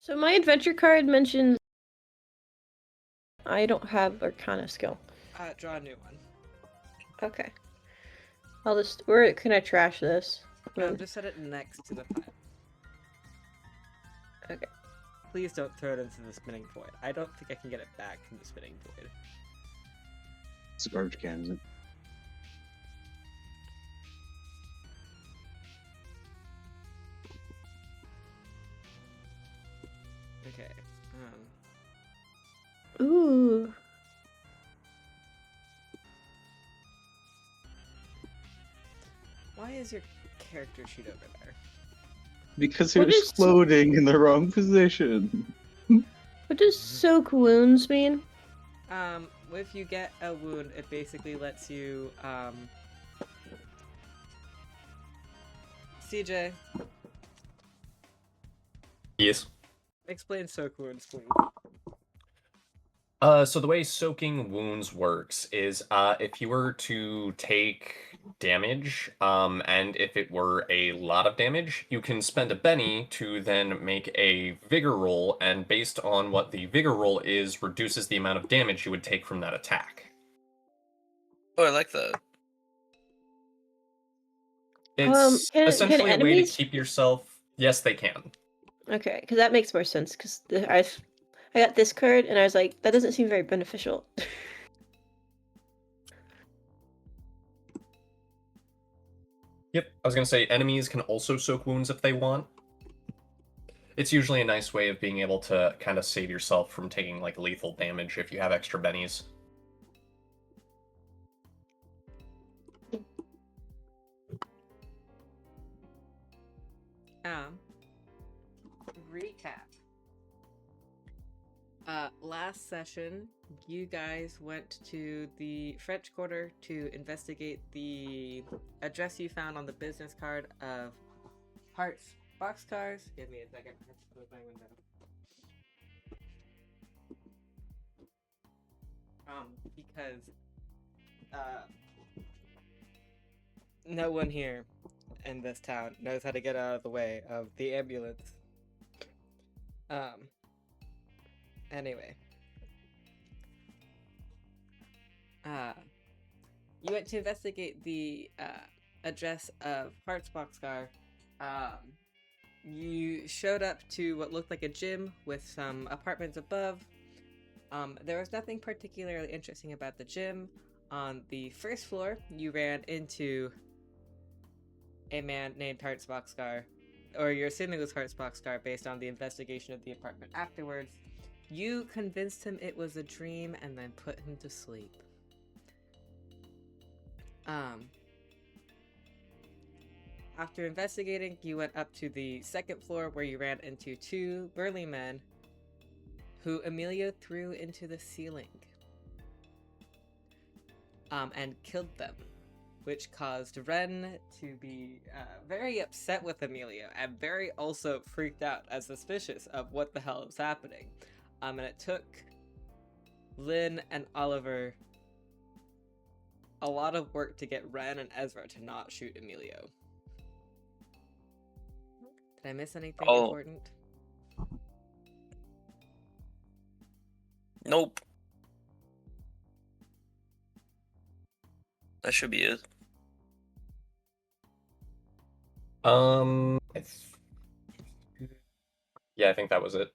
So my adventure card mentions I don't have Arcana skill. Draw a new one. Okay. I'll just. Where can I trash this? Just set it next to the pile. Okay. Please don't throw it into the spinning void. I don't think I can get it back from the spinning void. It's a garbage can, isn't it? Okay. Ooh. Why is your character sheet over there? Because it What was is- floating in the wrong position. What does soak wounds mean? If you get a wound, it basically lets you, CJ, Yes. explain soak wounds, please. So the way soaking wounds works is if you were to take damage, and if it were a lot of damage, you can spend a Benny to then make a vigor roll, and based on what the vigor roll is, reduces the amount of damage you would take from that attack. Oh, I like that. It's Can essentially a way to enemies? keep yourself. Yes, they can. Okay, because that makes more sense. Because I got this card and I was like, that doesn't seem very beneficial. Yep, I was gonna say enemies can also soak wounds if they want. It's usually a nice way of being able to kind of save yourself from taking like lethal damage if you have extra bennies. Recap. Last session, you guys went to the French Quarter to investigate the address you found on the business card of Hearts Boxcars. Give me a second. I have to close my window. Because no one here in this town knows how to get out of the way of the ambulance. Anyway. You went to investigate the address of Hearts Boxcar. You showed up to what looked like a gym with some apartments above. There was nothing particularly interesting about the gym. On the first floor, you ran into a man named Hearts Boxcar, or you're assuming it was Hearts Boxcar based on the investigation of the apartment afterwards. You convinced him it was a dream and then put him to sleep. After investigating, you went up to the second floor where you ran into two burly men who Emilio threw into the ceiling. And killed them, which caused Ren to be very upset with Emilio and very also freaked out and suspicious of what the hell was happening. And it took Lynn and Oliver a lot of work to get Ren and Ezra to not shoot Emilio. Did I miss anything important? Nope. That should be it. Yeah, I think that was it.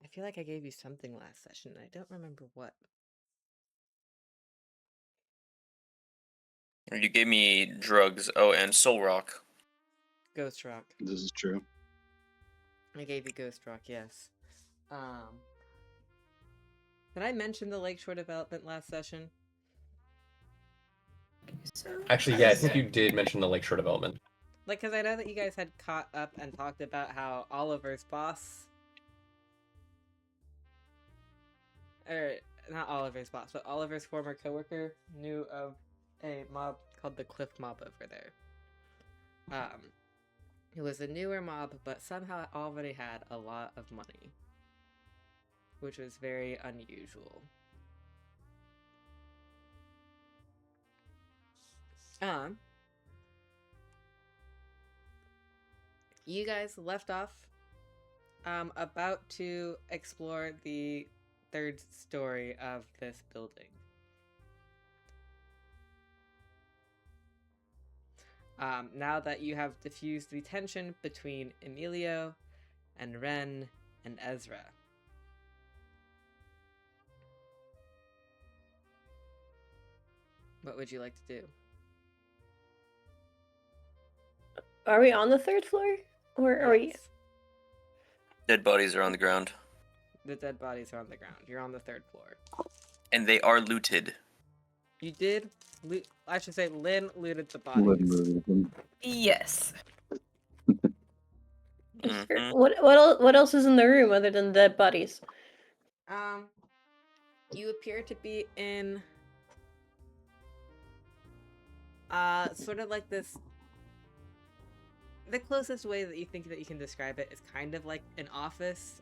I feel like I gave you something last session. I don't remember what. You gave me drugs. Oh, and Soul Rock. Ghost Rock. This is true. I gave you Ghost Rock, yes. Did I mention the Lakeshore development last session? Actually, yeah, I think you did mention the Lakeshore development. Like, because I know that you guys had caught up and talked about how Oliver's boss... Or, not Oliver's boss, but Oliver's former coworker knew of a mob called the Cliff Mob over there. It was a newer mob, but somehow it already had a lot of money. Which was very unusual. You guys left off about to explore the third story of this building. Now that you have diffused the tension between Emilio and Ren and Ezra. What would you like to do? Are we on the third floor? Or are we? Yes. Dead bodies are on the ground, The dead bodies are on the ground. You're on the third floor. and they are looted. You did loot. I should say Lynn looted the Literally. bodies. Yes. Sure. Mhm. What else is in the room other than dead bodies? You appear to be in sort of like this. The closest way that you think that you can describe it is kind of like an office.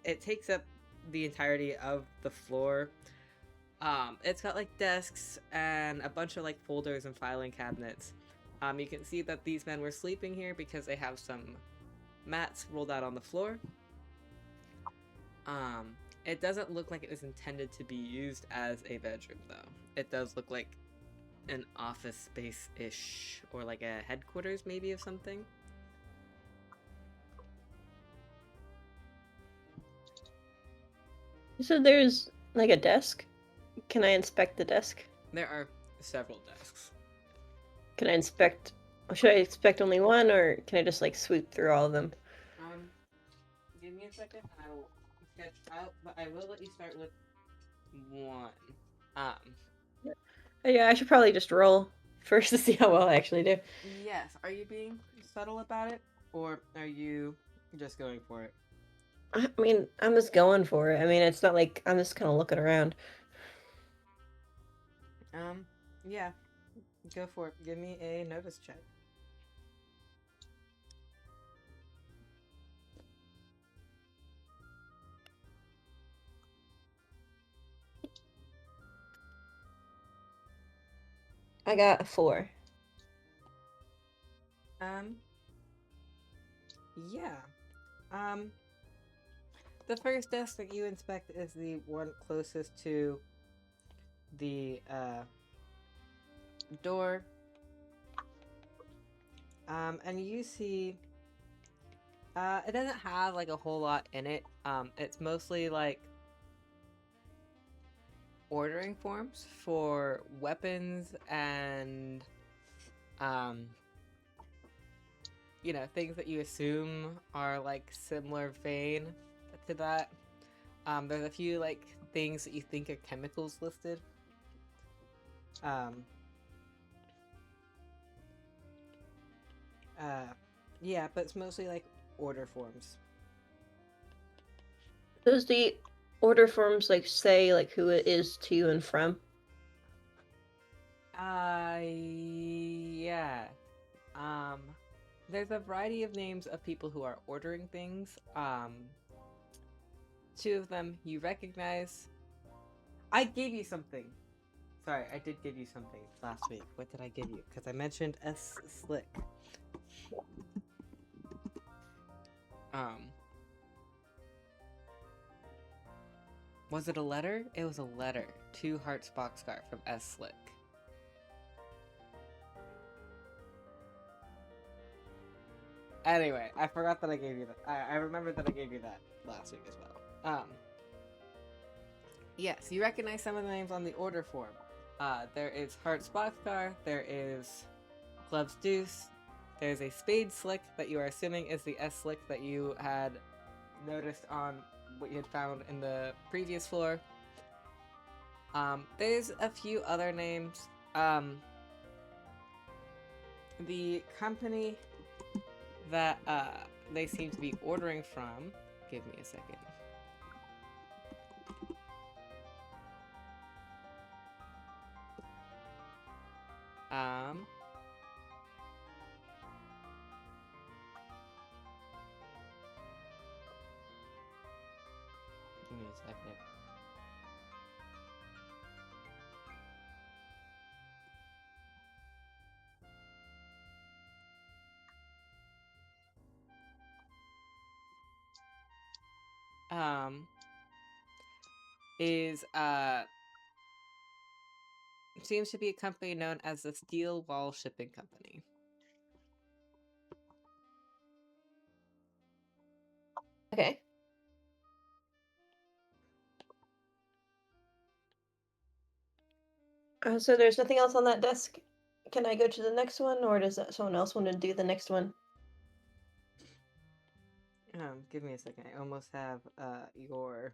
It takes up the entirety of the floor. It's got like desks and a bunch of like folders and filing cabinets. You can see that these men were sleeping here because they have some mats rolled out on the floor. It doesn't look like it was intended to be used as a bedroom though. It does look like an office space-ish, or like a headquarters maybe of something. So there's like a desk. Can I inspect the desk? There are several desks. Can I inspect? Or should I inspect only one, or can I just like sweep through all of them? Give me a second and I will sketch out, but I will let you start with one. Yeah, I should probably just roll first to see how well I actually do. Yes. Are you being subtle about it, or are you just going for it? I mean, I'm just going for it. I mean, it's not like I'm just kind of looking around. Yeah. Go for it. Give me a notice check. I got a 4. Yeah. The first desk that you inspect is the one closest to the door. And you see it doesn't have like a whole lot in it. It's mostly like ordering forms for weapons and you know, things that you assume are like similar vein to that. There's a few like things that you think are chemicals listed. Yeah, but it's mostly like order forms. Does the order forms like say like who it is to and from? Yeah. There's a variety of names of people who are ordering things. 2 of them you recognize. I gave you something. Sorry, I did give you something last week. What did I give you? Because I mentioned S Slick. Was it a letter? It was a letter. 2 hearts boxcar from S Slick. Anyway, I forgot that I gave you that. I remembered that I gave you that last week as well. Yes, you recognize some of the names on the order form. There is Hearts Boxcar, there is Gloves Deuce, there's a Spade Slick that you are assuming is the S Slick that you had noticed on what you had found in the previous floor. There's a few other names. The company that they seem to be ordering from. Give me a second. Give me a second. is seems to be a company known as the Steel Wall Shipping Company. Okay. So there's nothing else on that desk. Can I go to the next one, or does someone else want to do the next one? Give me a second. I almost have your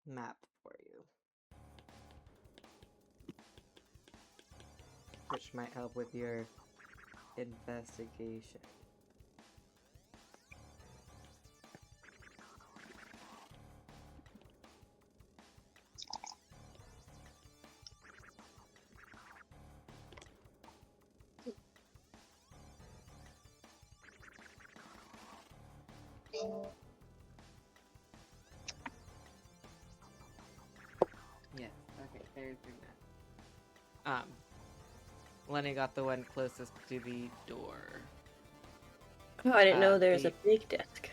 map for you, which might help with your investigation. Yes. Okay. There's your map. Lenny got the one closest to the door. Oh, I didn't know there was the- a big desk.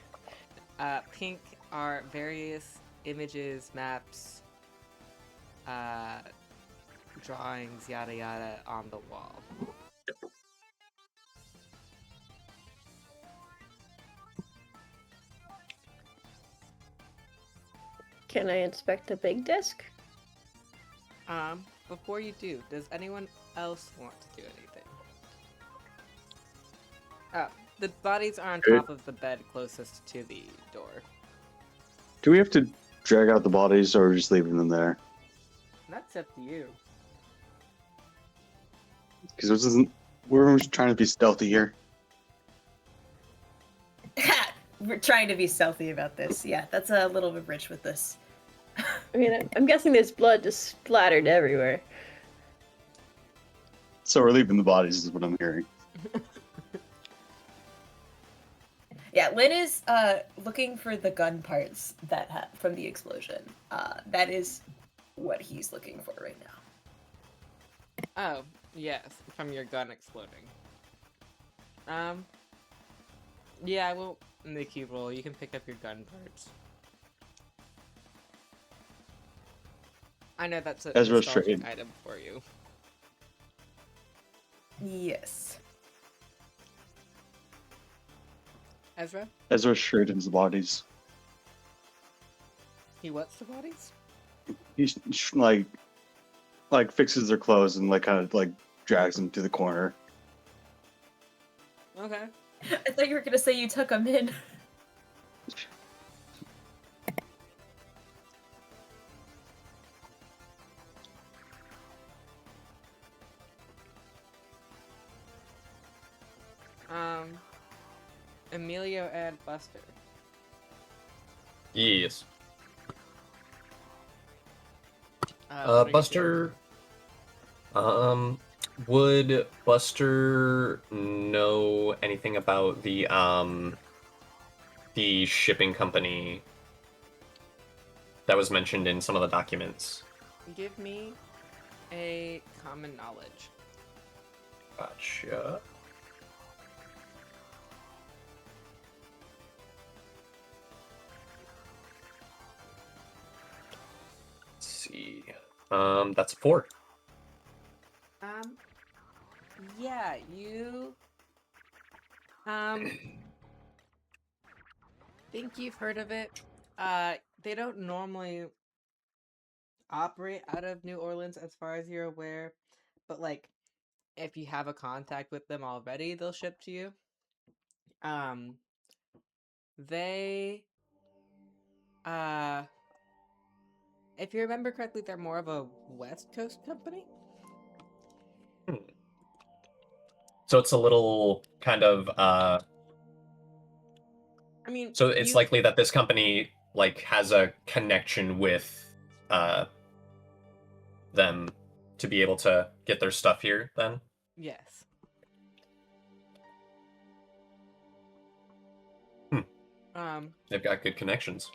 Pink are various images, maps, drawings, yada yada, on the wall. Can I inspect the big desk? Before you do, does anyone else want to do anything? The bodies are on top of the bed closest to the door. Do we have to drag out the bodies or just leaving them there? That's up to you. Because this isn't. We're just trying to be stealthy here. We're trying to be stealthy about this. Yeah, that's a little bit rich with this. I mean, I'm guessing there's blood just splattered everywhere. So we're leaving the bodies, is what I'm hearing. Yeah, Lynn is looking for the gun parts that from the explosion. That is what he's looking for right now. Oh, yes, from your gun exploding. Yeah, I won't make you roll. You can pick up your gun parts. I know that's a Ezra's nostalgic straight. item for you. Yes. Ezra? Ezra straightens the bodies. He what's the bodies? He's like fixes their clothes and like kind of like drags them to the corner. Okay. I thought you were gonna say you took them in. Emilio and Buster. Yes. What are you doing? Buster. Would Buster know anything about the shipping company that was mentioned in some of the documents? Give me a common knowledge. Gotcha. Let's see. That's a 4. Yeah, you think you've heard of it. They don't normally operate out of New Orleans as far as you're aware, but like if you have a contact with them already, they'll ship to you. They if you remember correctly, they're more of a West Coast company. So it's a little kind of I mean, so it's you- likely that this company like has a connection with them to be able to get their stuff here then. Yes. They've got good connections.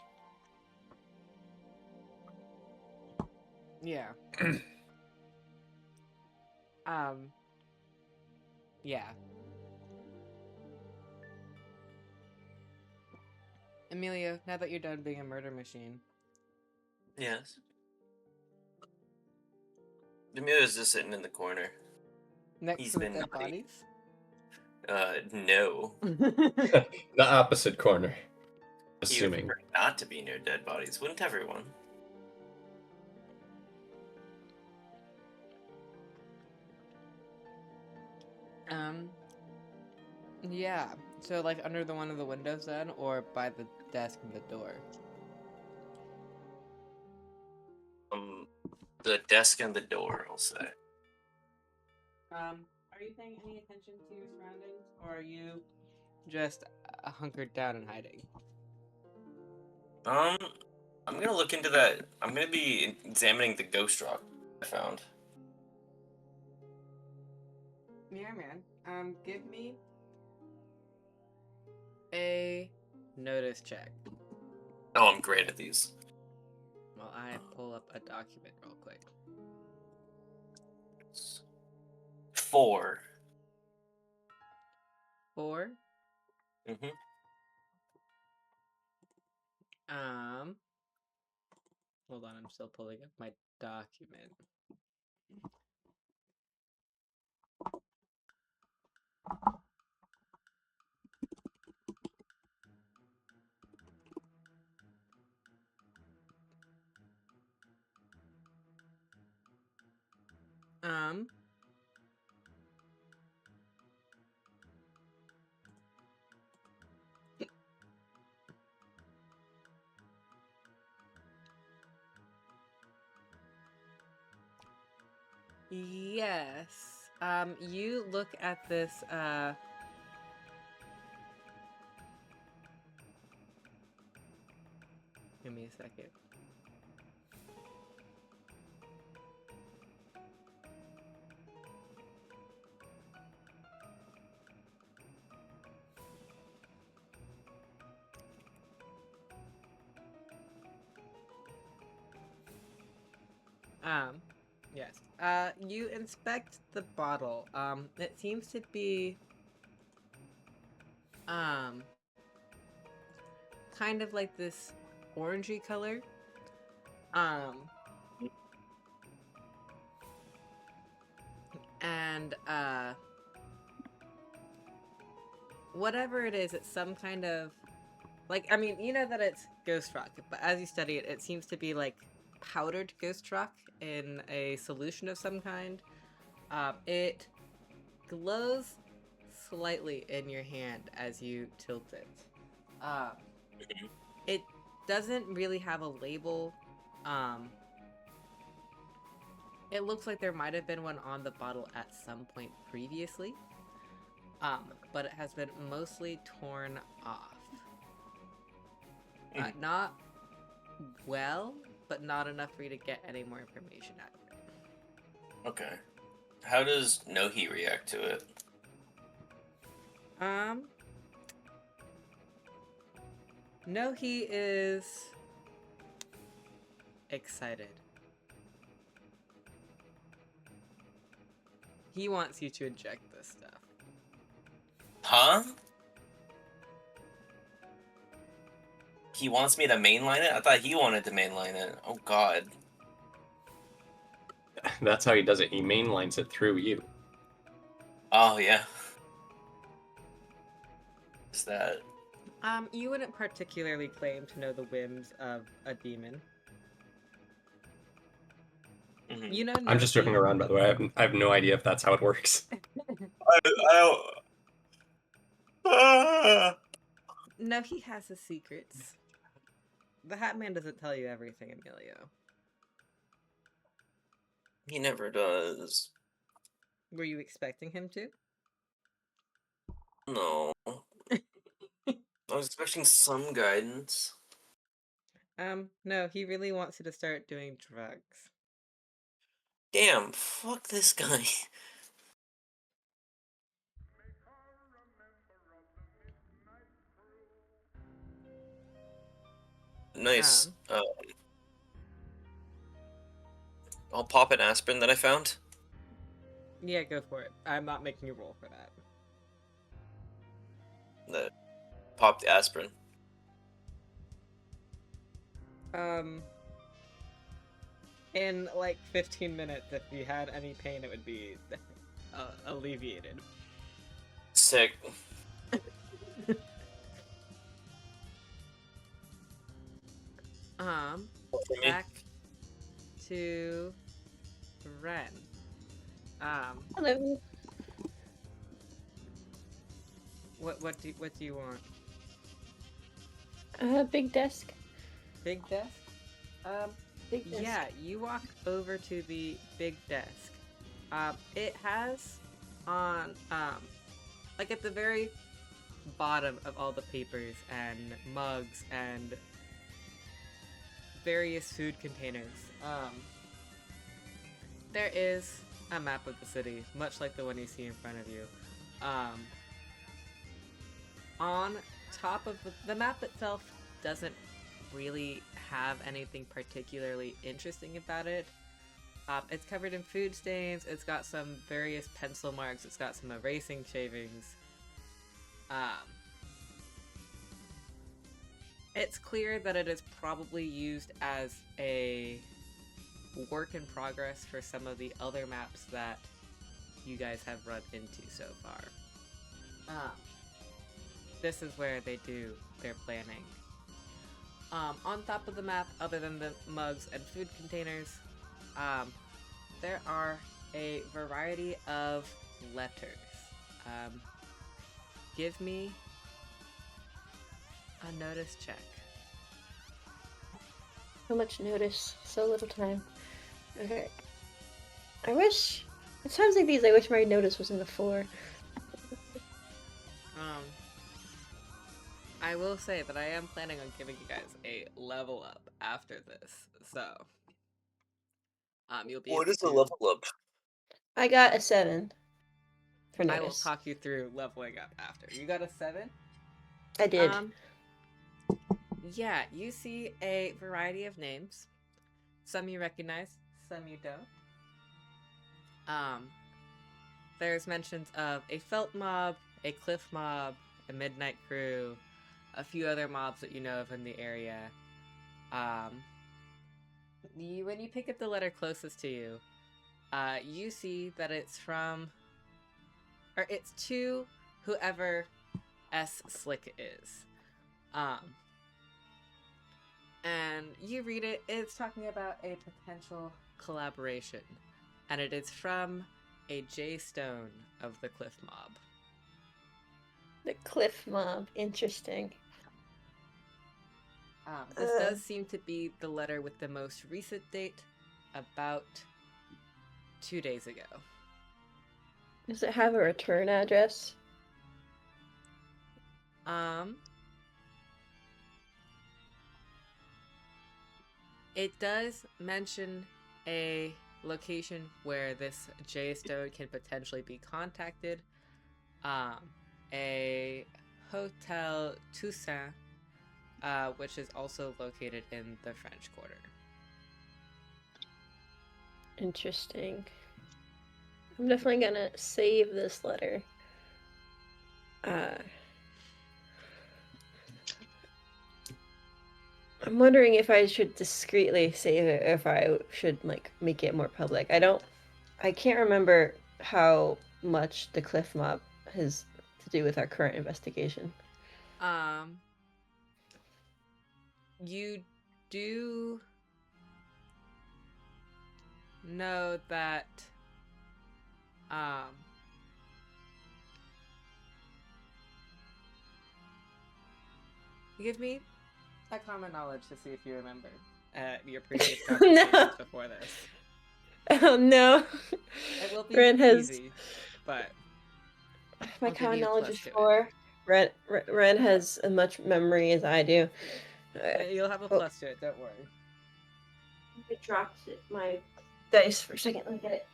Yeah. Yeah. Emilio, now that you're done being a murder machine, Yes. Emilio's just sitting in the corner. next He's to the been dead naughty. bodies. No. The opposite corner. He would Assuming. prefer not to be near dead bodies, wouldn't everyone? Um, yeah. So, like, under the one of the windows then, or by the desk and the door? The desk and the door, I'll say. Are you paying any attention to your surroundings, or are you just hunkered down and hiding? I'm gonna look into that. I'm gonna be examining the ghost rock I found. Yeah, man. Give me a notice check. Oh, I'm great at these. While I pull up a document real quick. 4. 4. Mm-hmm. Hold on, I'm still pulling up my document. Yes. You look at this, give me a second. Yes. You inspect the bottle. It seems to be, um, kind of like this orangey color. And, whatever it is, it's some kind of, like, I mean, you know that it's ghost rock, but as you study it, it seems to be like powdered ghost rock in a solution of some kind. It glows slightly in your hand as you tilt it. It doesn't really have a label. It looks like there might have been one on the bottle at some point previously. But it has been mostly torn off. Not well, but not enough for you to get any more information out of it. Okay. How does Nohi react to it? No, he is excited. He wants you to inject this stuff. Huh? He wants me to mainline it? I thought he wanted to mainline it. Oh god. That's how he does it. He mainlines it through you. Oh yeah. Is that... You wouldn't particularly claim to know the whims of a demon. Mhm. You know, I'm just joking around, by the way. I have no idea if that's how it works. No, he has his secrets. The Hat Man doesn't tell you everything, Emilio. He never does. Were you expecting him to? No. I was expecting some guidance. No, he really wants you to start doing drugs. Damn, fuck this guy. Nice. I'll pop an aspirin that I found. Yeah, go for it. I'm not making you roll for that. Pop the aspirin. In like 15 minutes, if you had any pain, it would be alleviated. Sick. For me. Back to Ren. Hello. What do you want? Big desk. Big desk? Big desk. Yeah, you walk over to the big desk. It has on, like at the very bottom of all the papers and mugs and various food containers, there is a map of the city, much like the one you see in front of you. On top of the map itself doesn't really have anything particularly interesting about it. It's covered in food stains, it's got some various pencil marks, it's got some erasing shavings. It's clear that it is probably used as a work in progress for some of the other maps that you guys have run into so far. This is where they do their planning. On top of the map, other than the mugs and food containers, there are a variety of letters. Give me a notice check. So much notice, so little time. Okay. I wish. At times like these, I wish my notice was in the 4. I will say that I am planning on giving you guys a level up after this, so you'll be What able is the to. level up? I got a 7 for I will notice. talk you through leveling up after. You got a 7? I did. Yeah, you see a variety of names. Some you recognize, some you don't. There's mentions of a felt mob, a cliff mob, a midnight crew, a few other mobs that you know of in the area. When you pick up the letter closest to you, you see that it's from, or it's to whoever S. Slick is. And you read it, it's talking about a potential collaboration. And it is from a J Stone of the Cliff Mob. The cliff mob. Interesting. This does seem to be the letter with the most recent date, about 2 days ago. Does it have a return address? It does mention a location where this J Stone can potentially be contacted. A Hotel Toussaint, which is also located in the French Quarter. Interesting. I'm definitely gonna save this letter. I'm wondering if I should discreetly save it, or if I should like make it more public. I can't remember how much the cliff mob has to do with our current investigation. You do know that give me a common knowledge to see if you remember your previous conversations before this. Oh no. It will be Ren has easy, but my I'll give common you a knowledge plus is to it. 4. Ren has as much memory as I do. You'll have a plus to it, don't worry. I dropped my dice for a second. Let me get it.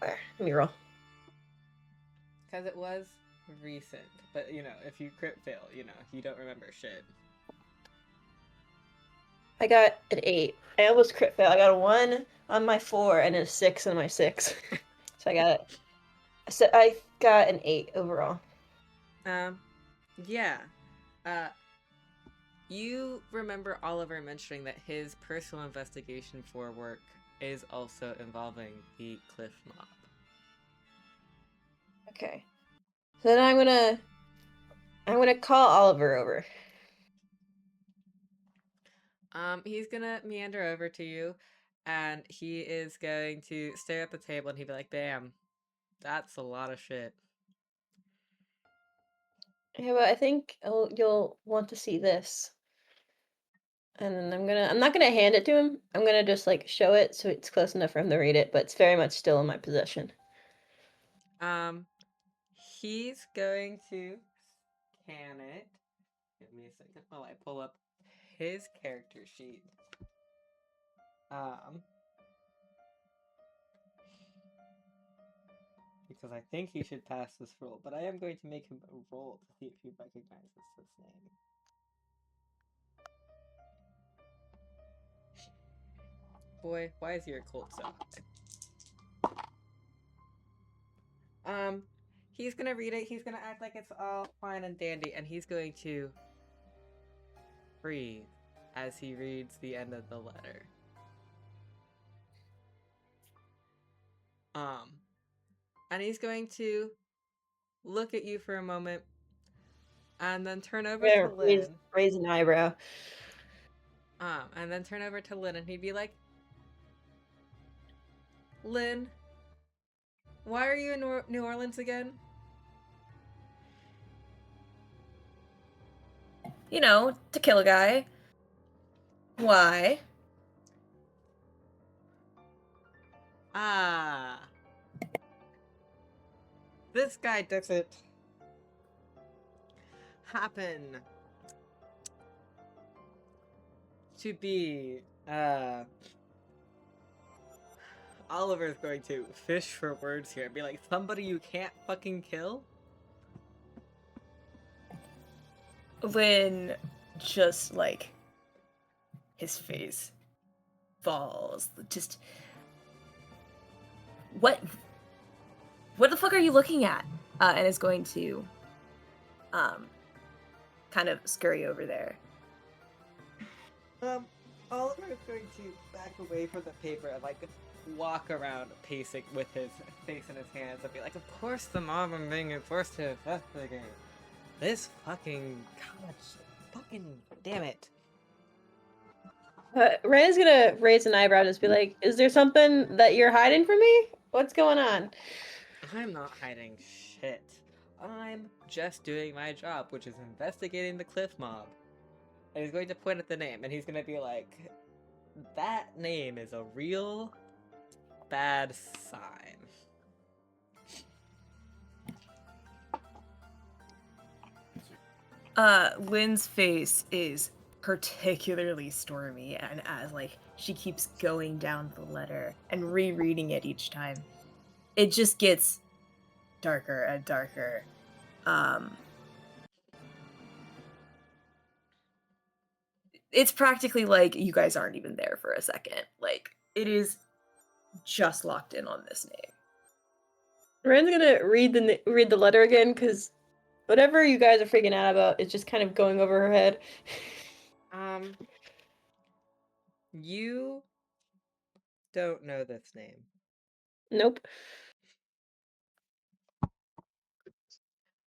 There, let me roll. Because it was recent, but you know, if you crit fail, you know, you don't remember shit. I got an 8. I almost crit fail. I got a 1 on my 4 and a 6 on my 6. So I got an 8 overall. Yeah. You remember Oliver mentioning that his personal investigation for work is also involving the cliff mob. Okay. So then I'm gonna call Oliver over. He's gonna meander over to you, and he is going to stare at the table, and he'd be like, "Damn, that's a lot of shit." Yeah, but I think you'll want to see this. And then I'm not gonna hand it to him. I'm gonna just like show it so it's close enough for him to read it, but it's very much still in my possession. He's going to scan it. Give me a second while I pull up his character sheet. Because I think he should pass this roll, but I am going to make him a roll to see if he recognizes this name. Boy, why is your cold so high? He's gonna read it, he's gonna act like it's all fine and dandy, and he's going to breathe as he reads the end of the letter. And he's going to look at you for a moment, and then turn over to Lynn. Raise an eyebrow. And then turn over to Lynn, and he'd be like, "Lynn, why are you in New Orleans again?" You know, to kill a guy. Why? This guy doesn't happen to be, Oliver's going to fish for words here and be like, "Somebody you can't fucking kill?" Lynn just, like, his face falls. Just, what the fuck are you looking at? And is going to, kind of scurry over there. Oliver is going to back away from the paper and, like, walk around pacing with his face in his hands and be like, "Of course the mob are being forced to investigate. This fucking college, fucking damn it." Ren is gonna raise an eyebrow and just be like, "Is there something that you're hiding from me? What's going on?" I'm not hiding shit. I'm just doing my job, which is investigating the cliff mob. And he's going to point at the name, and he's going to be like, "That name is a real bad sign." Lynn's face is particularly stormy, and as, like, she keeps going down the letter and rereading it each time, it just gets darker and darker. It's practically like you guys aren't even there for a second. Like, it is just locked in on this name. Ren's gonna read the letter again because whatever you guys are freaking out about is just kind of going over her head. You don't know this name. Nope.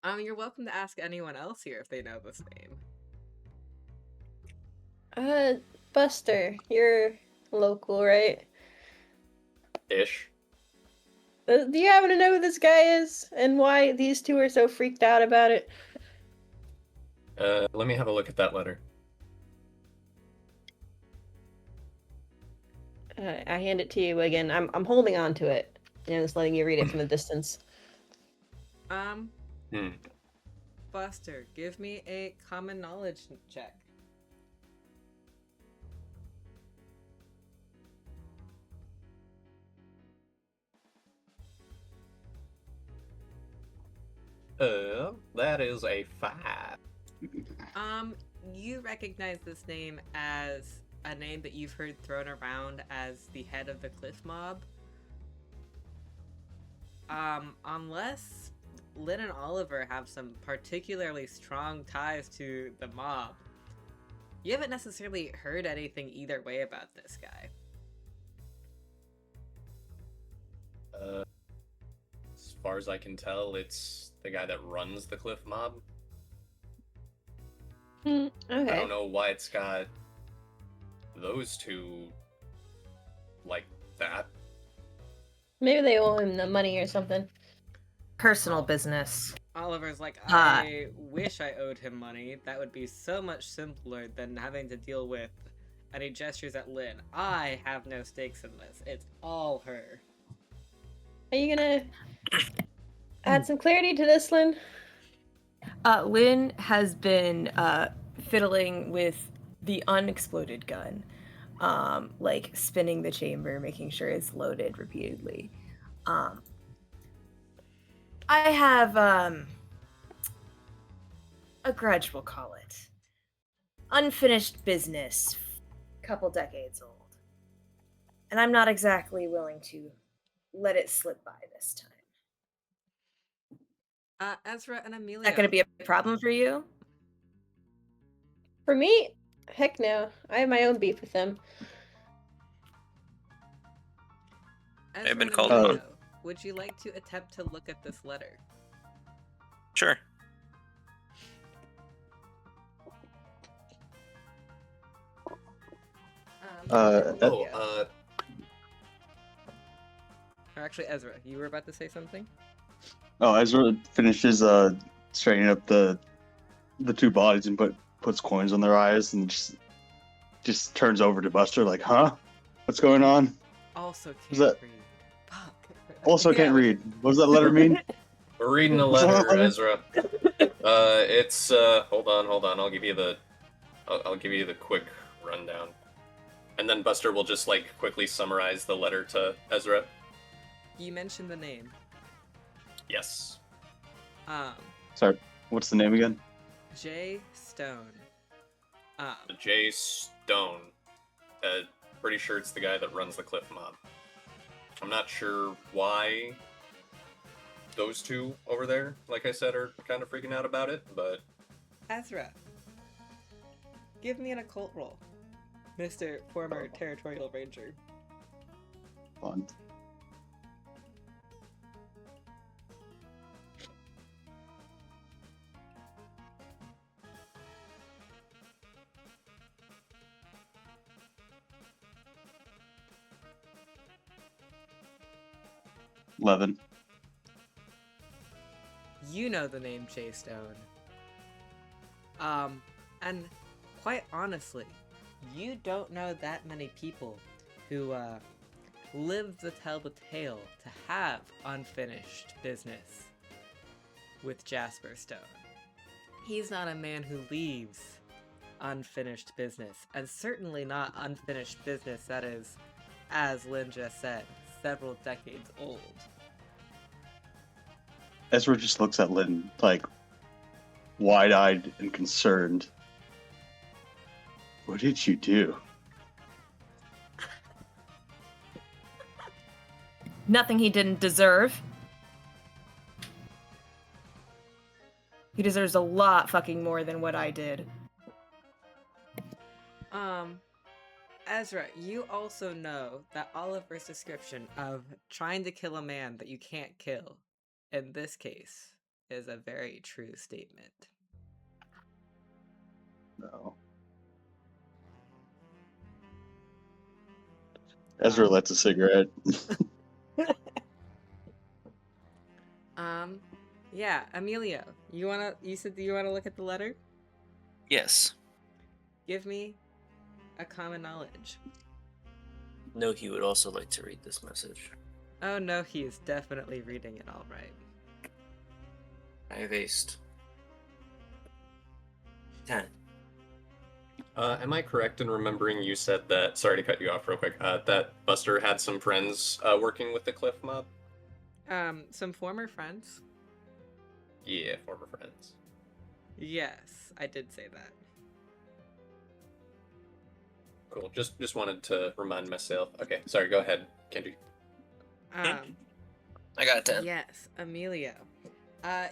You're welcome to ask anyone else here if they know this name. Buster, you're local, right? Ish. Do you happen to know who this guy is and why these two are so freaked out about it? Let me have a look at that letter. I hand it to you again. I'm holding on to it and just letting you read it from a distance. Buster, give me a common knowledge check. That is a 5. You recognize this name as a name that you've heard thrown around as the head of the Cliff Mob. Unless Lynn and Oliver have some particularly strong ties to the mob, you haven't necessarily heard anything either way about this guy. As far as I can tell, it's the guy that runs the Cliff Mob. I Okay. don't know why it's got those two like that. Maybe they owe him the money or something. Personal business. Oliver's like, I wish I owed him money. That would be so much simpler than having to deal with. And he gestures at Lynn. I have no stakes in this. It's all her. Are you gonna add some clarity to this, Lynn? Lynn has been fiddling with the unexploded gun, like spinning the chamber, making sure it's loaded repeatedly. I have a grudge, we'll call it. Unfinished business, couple decades old. And I'm not exactly willing to let it slip by this time. Ezra and Amelia. Is that going to be a problem for you? For me, heck no. I have my own beef with them. Ezra I've been and called Amelia, upon. would you like to attempt to look at this letter? Sure. Oh, Or actually, Ezra, you were about to say something? Oh, Ezra finishes straightening up the two bodies and puts coins on their eyes and just turns over to Buster like, huh? What's going on? Also Is can't that- read. Fuck. Also can't Yeah. read. What does that letter mean? we're reading a What's on that letter, letter? Ezra. It's hold on. I'll give you the quick rundown, and then Buster will just like quickly summarize the letter to Ezra. You mentioned the name. Yes. Sorry, what's the name again? J. Stone. Jay Stone. Pretty sure it's the guy that runs the Cliff Mob. I'm not sure why those two over there, like I said, are kind of freaking out about it, but Ezra, give me an occult roll, Mr. Former Territorial Ranger. Fun. $11. You know the name J. Stone. And quite honestly, you don't know that many people who, live to tell the tale to have unfinished business with Jasper Stone. He's not a man who leaves unfinished business, and certainly not unfinished business that is, as Lynn just said, several decades old. Ezra just looks at Lynn, like, wide-eyed and concerned. What did you do? Nothing he didn't deserve. He deserves a lot fucking more than what I did. Ezra, you also know that Oliver's description of trying to kill a man that you can't kill, in this case, is a very true statement. No. Ezra lights a cigarette. Yeah, Emilio, you said you wanna look at the letter? Yes. Give me a common knowledge. No, he would also like to read this message. Oh no, he is definitely reading it all right. I have aced. 10. Am I correct in remembering you said that, sorry to cut you off real quick, that Buster had some friends working with the Cliff Mob? Some former friends? Yeah, former friends. Yes, I did say that. Cool. Just wanted to remind myself. Okay, sorry. Go ahead, Kendry. I got a 10. Yes, Emilio.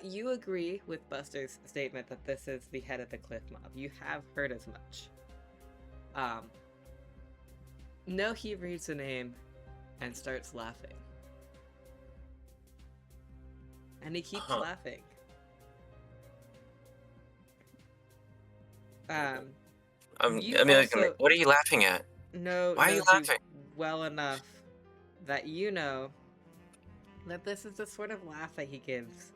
You agree with Buster's statement that this is the head of the cliff mob. You have heard as much. No, he reads the name and starts laughing. And he keeps laughing. You also what are you laughing at? know Why are you knows laughing? well enough that you know that this is the sort of laugh that he gives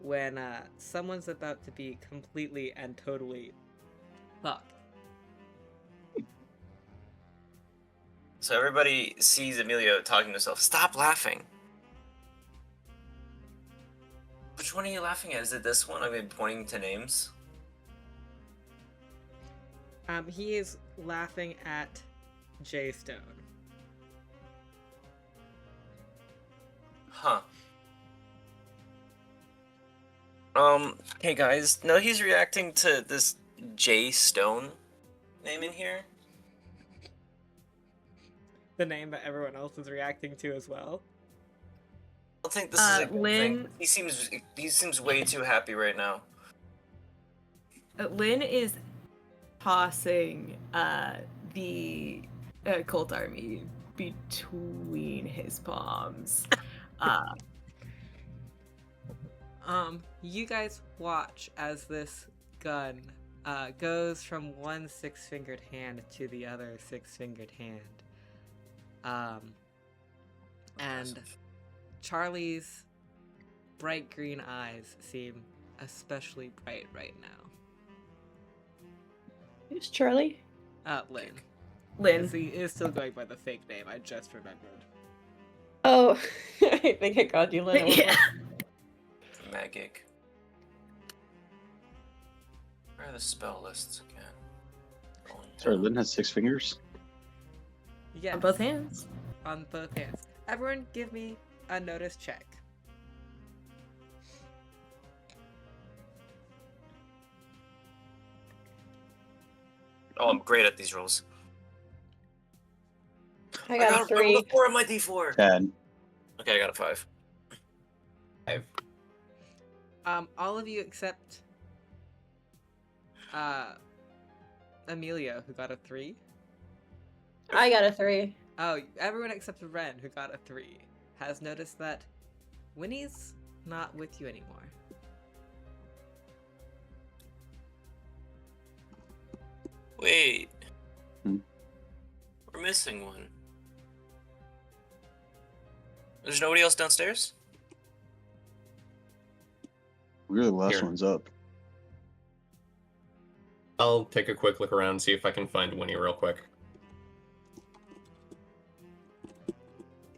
when someone's about to be completely and totally fucked. So everybody sees Emilio talking to himself. Stop laughing. Which one are you laughing at? Is it this one? I've been pointing to names. He is laughing at Jay Stone. Huh. Hey guys, no, he's reacting to this J Stone name in here. The name that everyone else is reacting to as well. I don't think this is a good Lynn- thing. He seems way too happy right now. Lynn is tossing the cult army between his palms. You guys watch as this gun goes from one six-fingered hand to the other six-fingered hand. And Charlie's bright green eyes seem especially bright right now. Who's Charlie? Lynn. Lynn. He is still going by the fake name, I just remembered. Oh, I think I called you Lynn. Yeah. Magic. Where are the spell lists again? Sorry, Lynn has 6 fingers. Yes. On both hands. On both hands. Everyone give me a notice check. Oh, I'm great at these rolls. I got a I rolled 3. a 4 on my D4. 10. Okay, I got a 5. All of you except Emilio, who got a 3. I got a 3. Oh, everyone except Ren, who got a 3, has noticed that Winnie's not with you anymore. Wait. Hmm. We're missing one. There's nobody else downstairs? We're the last Here. one's up. I'll take a quick look around, see if I can find Winnie real quick.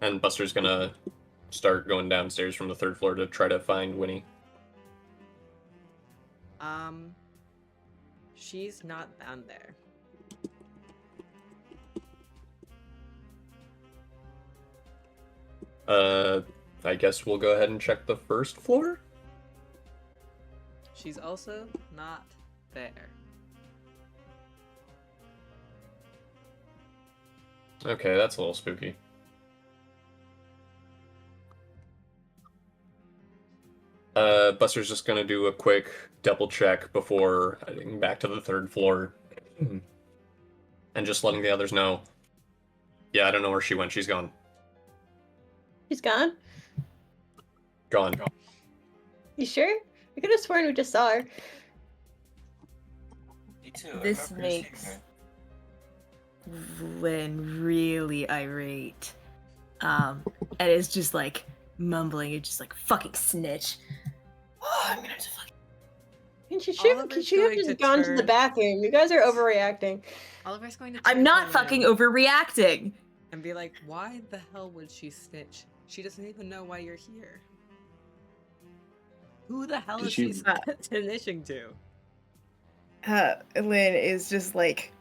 And Buster's gonna start going downstairs from the 3rd floor to try to find Winnie. She's not down there. I guess we'll go ahead and check the 1st floor? She's also not there. Okay, that's a little spooky. Buster's just gonna do a quick double check before heading back to the 3rd floor. And just letting the others know. Yeah, I don't know where she went. She's gone. She's gone? Gone. You sure? I could have sworn we just saw her. Me too. This makes Lynn really irate. And is just like mumbling, it's just like fucking snitch. Oh, I'm gonna have to fucking. And she should have just gone to the bathroom. You guys are overreacting. Oliver's going to. I'm turn not around fucking overreacting. And be like, why the hell would she snitch? She doesn't even know why you're here. Who the hell is she snitching to? Lynn is just like,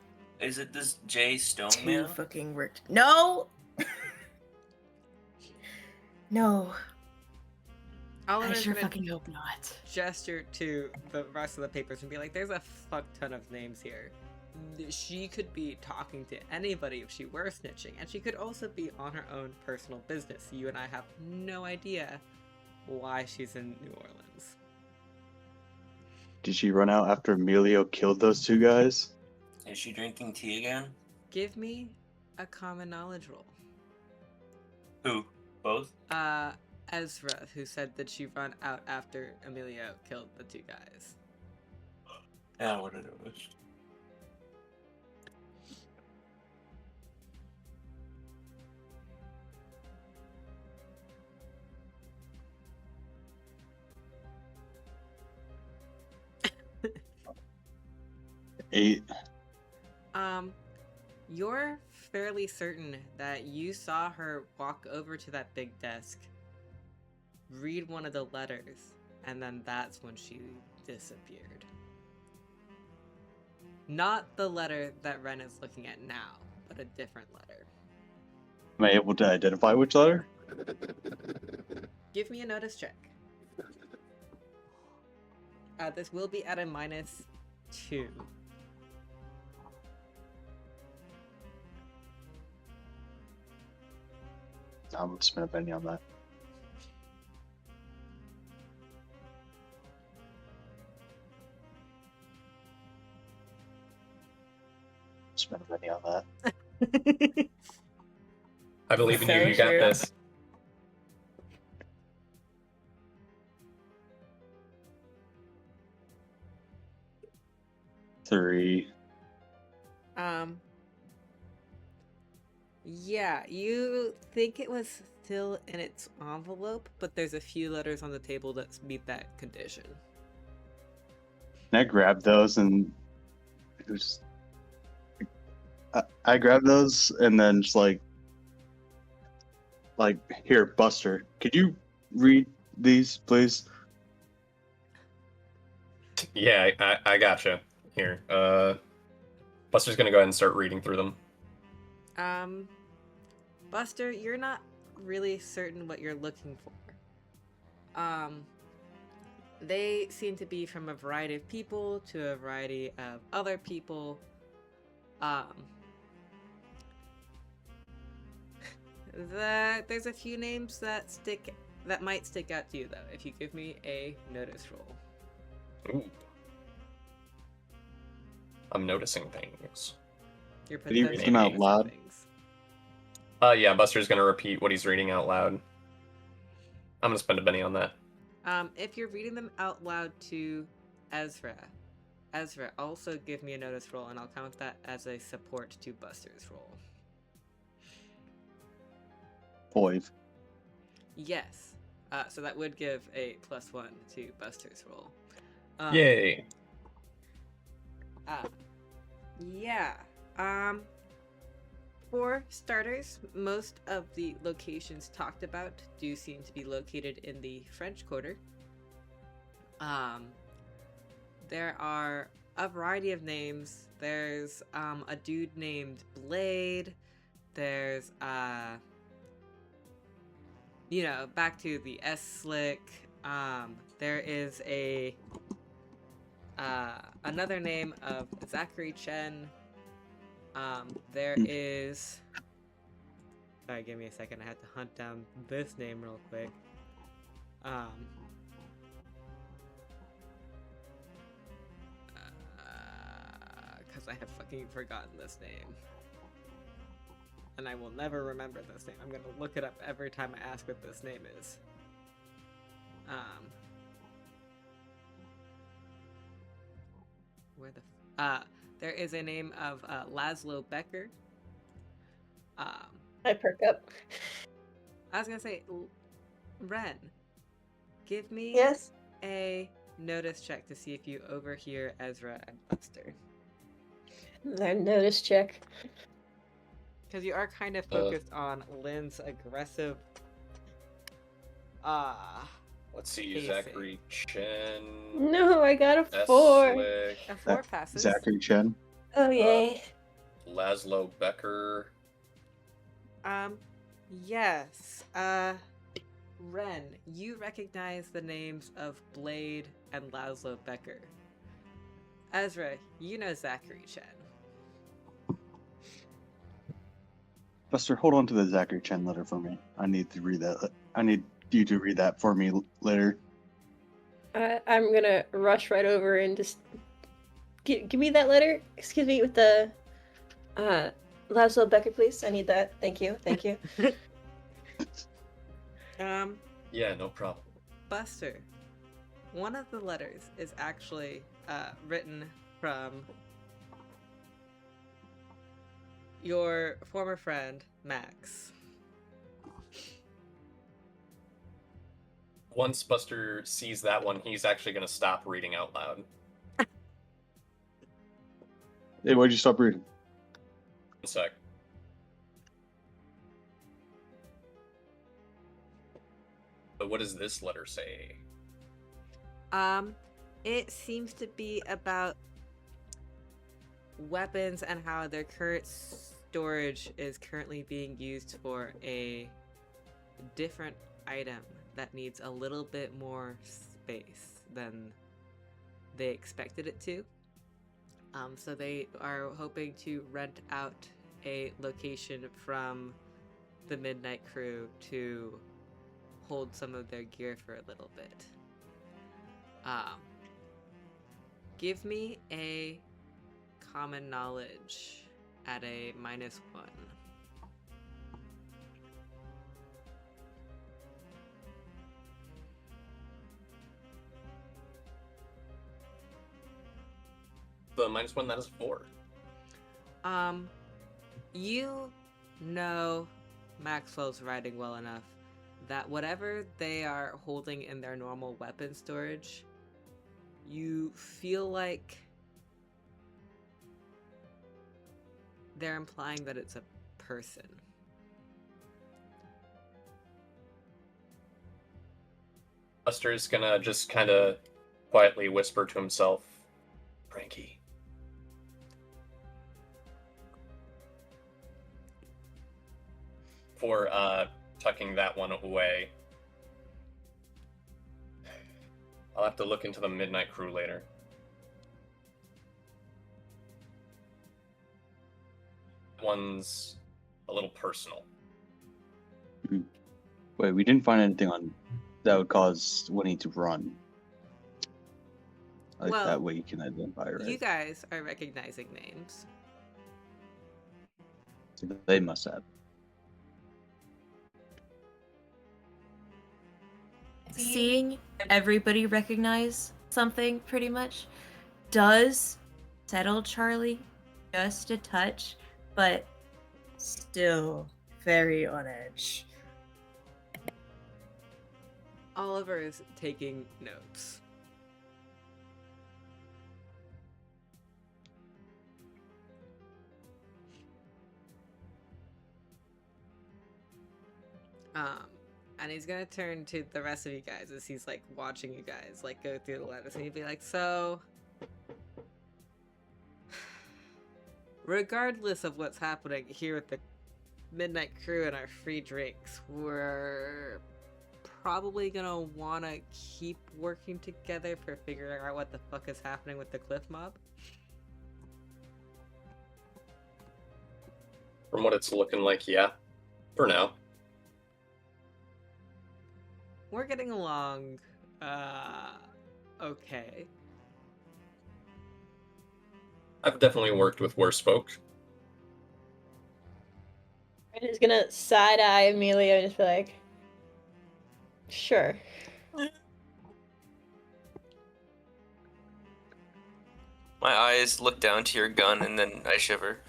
Is it this J Stone too man? fucking worked. No! No. I Oliver's sure gonna fucking hope not. gesture to the rest of the papers and be like, there's a fuck ton of names here. she could be talking to anybody if she were snitching, and she could also be on her own personal business. You and I have no idea why she's in New Orleans. Did she run out after Emilio killed those two guys? Is she drinking tea again? Give me a common knowledge roll. Who? Both? Ezra, who said that she ran out after Emilio killed the two guys. Yeah, I would have noticed. Eight. You're fairly certain that you saw her walk over to that big desk, read one of the letters, and then that's when she disappeared. Not the letter that Ren is looking at now, but a different letter. Am I able to identify which letter? Give me a notice check. This will be at a -2. I'm gonna spend a penny on that. Spend a penny on that. I believe in you. So You got true. this. Three. Yeah, you think it was still in its envelope, but there's a few letters on the table that meet that condition. And I grabbed those and it was. I grabbed those and then just like, here, Buster, could you read these, please? Yeah, I gotcha. Here, Buster's gonna go ahead and start reading through them. Buster, you're not really certain what you're looking for. They seem to be from a variety of people to a variety of other people. There's a few names that might stick out to you though, if you give me a notice roll. Ooh. I'm noticing things. You're Can you read potentially them out noticing loud? things. Yeah, Buster's gonna repeat what he's reading out loud. I'm gonna spend a penny on that. If you're reading them out loud to Ezra, also give me a notice roll, and I'll count that as a support to Buster's roll. 5. Yes. So that would give a +1 to Buster's roll. Yay! Yeah. For starters, most of the locations talked about do seem to be located in the French Quarter. There are a variety of names. There's a dude named Blade. There's back to the S-Slick. There is another name of Zachary Chen. There is... Sorry, give me a second. I had to hunt down this name real quick. Because I have fucking forgotten this name. And I will never remember this name. I'm gonna look it up every time I ask what this name is. Where the there is a name of Laszlo Becker. I perk up. I was gonna say, Ren, give me Yes. a notice check to see if you overhear Ezra and Buster. Their notice check. Because you are kind of focused on Lynn's aggressive. Let's see, Pacing. Zachary Chen. No, I got a 4. S-Slick, A 4 passes. Zachary Chen. Oh yay. Laszlo Becker. Yes. Ren, you recognize the names of Blade and Laszlo Becker. Ezra, you know Zachary Chen. Buster, hold on to the Zachary Chen letter for me. I need to read that. I need you to read that for me later. I'm gonna rush right over and just give me that letter. Excuse me, with the Laszlo Becker, please. I need that. Thank you. Thank you. Yeah, no problem. Buster, one of the letters is actually written from your former friend, Max. Once Buster sees that one, he's actually going to stop reading out loud. Hey, why'd you stop reading? 1 sec. But what does this letter say? It seems to be about weapons and how their current storage is currently being used for a different item that needs a little bit more space than they expected it to. So they are hoping to rent out a location from the Midnight Crew to hold some of their gear for a little bit. Give me a common knowledge at a -1. The -1, that is 4. You know Maxwell's writing well enough that whatever they are holding in their normal weapon storage, you feel like they're implying that it's a person. Buster's gonna just kind of quietly whisper to himself, Frankie. For tucking that one away. I'll have to look into the Midnight Crew later. One's a little personal. Wait, we didn't find anything on that would cause Winnie to run. Like Well, that way you can identify, right? You guys are recognizing names. They must have. Seeing everybody recognize something pretty much does settle Charlie just a touch, but still very on edge. Oliver is taking notes. And he's gonna turn to the rest of you guys as he's like watching you guys like go through the letters, and he'd be like, so regardless of what's happening here with the Midnight Crew and our free drinks, we're probably gonna wanna keep working together for figuring out what the fuck is happening with the Cliff Mob. From what it's looking like, yeah. For now. We're getting along, okay. I've definitely worked with worse folk. I'm just gonna side eye Amelia and just be like, sure. My eyes look down to your gun and then I shiver.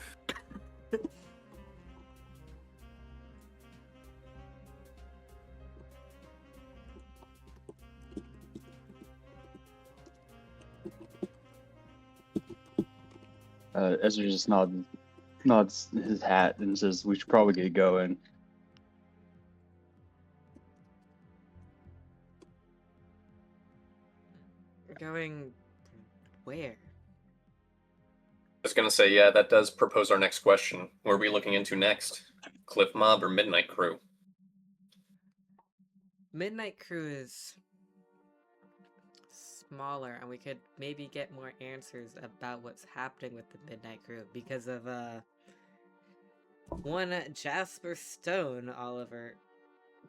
Ezra just nods his hat and says, "We should probably get going." Going where? I was gonna say, yeah, that does propose our next question. Where are we looking into next? Cliff Mob or Midnight Crew? Midnight Crew is smaller, and we could maybe get more answers about what's happening with the Midnight Crew because of One Jasper Stone, Oliver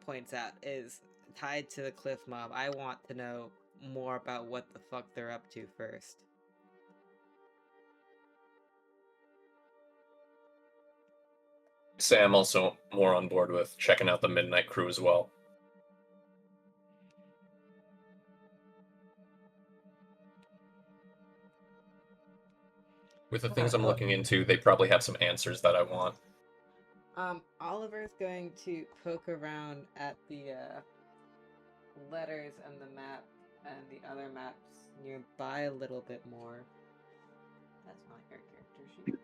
points out, is tied to the cliff mob. I want to know more about what the fuck they're up to first. Sam also more on board with checking out the Midnight Crew as well. With the things I'm looking into, they probably have some answers that I want. Oliver's going to poke around at the letters and the map and the other maps nearby a little bit more. That's not your character sheet.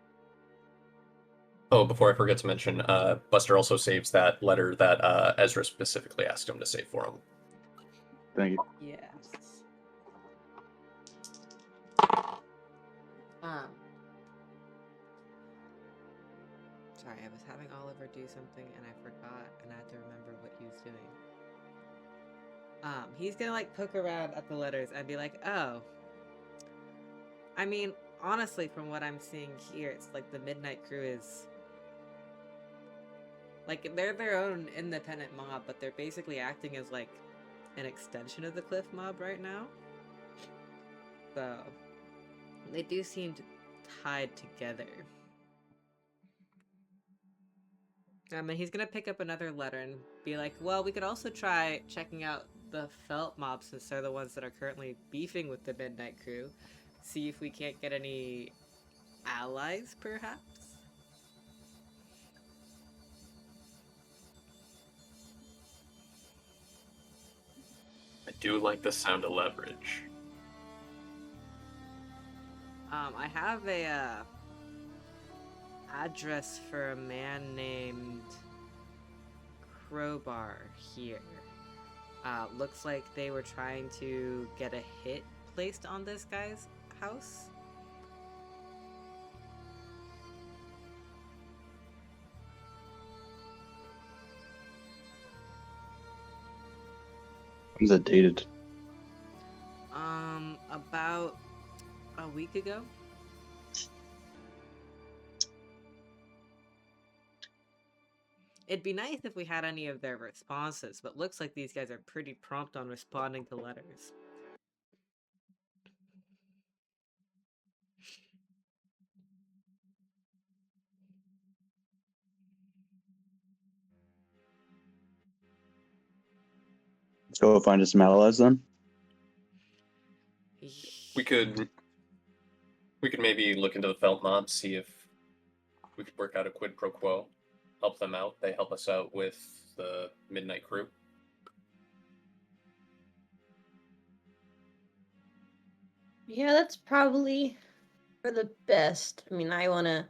Oh, before I forget to mention, Buster also saves that letter that Ezra specifically asked him to save for him. Thank you. Yes. Sorry, I was having Oliver do something and I forgot and I had to remember what he was doing. He's gonna like poke around at the letters and be like, oh. I mean, honestly, from what I'm seeing here, it's like the Midnight Crew is like they're their own independent mob, but they're basically acting as like an extension of the Cliff Mob right now. So they do seem tied together. And he's gonna pick up another letter and be like, well, we could also try checking out the Felt Mob since they're the ones that are currently beefing with the Midnight Crew. See if we can't get any allies, perhaps? I do like the sound of leverage. I have a address for a man named Crowbar here. Looks like they were trying to get a hit placed on this guy's house. When's that dated? About a week ago. It'd be nice if we had any of their responses, but looks like these guys are pretty prompt on responding to letters. Let's go find us some allies then. We could maybe look into the Felt Mob, see if we could work out a quid pro quo, help them out. They help us out with the Midnight Crew. Yeah, that's probably for the best. I mean, I want to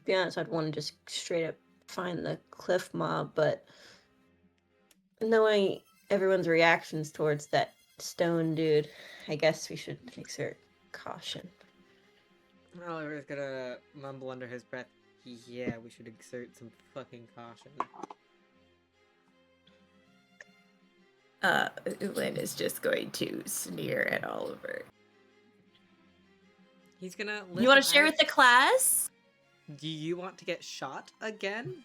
be honest, I'd want to just straight up find the cliff mob, but knowing everyone's reactions towards that stone dude, I guess we should exert caution. Oliver's gonna mumble under his breath, yeah, we should exert some fucking caution. Lynn is just going to sneer at Oliver. He's gonna You want to share with the class? Do you want to get shot again?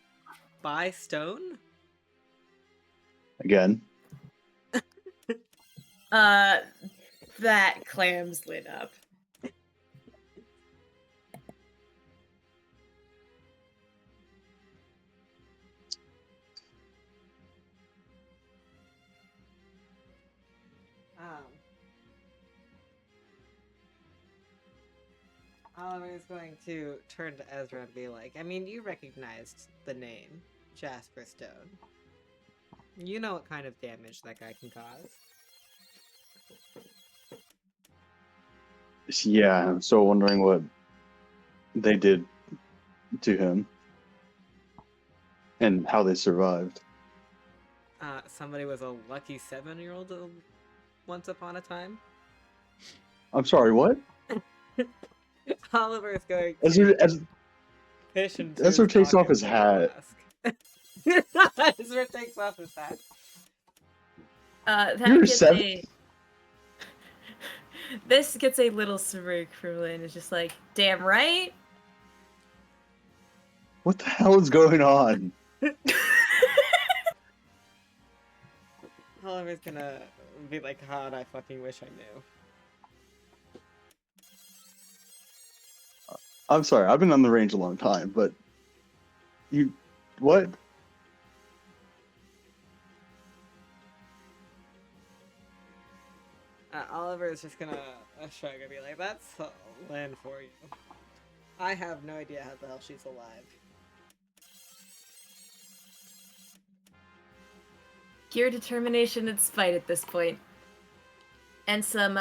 By Stone? Again. That clams Lynn up. Oliver is going to turn to Ezra and be like, I mean, you recognized the name, Jasper Stone. You know what kind of damage that guy can cause. Yeah, I'm still wondering what they did to him and how they survived. Somebody was a lucky 7-year-old once upon a time. I'm sorry, what? Oliver is going Ezra fish into Ezra his takes off pocket his for a hat. mask. Ezra takes off his hat. That You're gets 7. This gets a little smirk from Lynn. It's just like, damn right. What the hell is going on? Oliver's gonna be like, God, I fucking wish I knew. I'm sorry, I've been on the range a long time, but you, what? Oliver is just gonna shrug and be like, that's Lynn for you. I have no idea how the hell she's alive. Pure determination and spite at this point. And some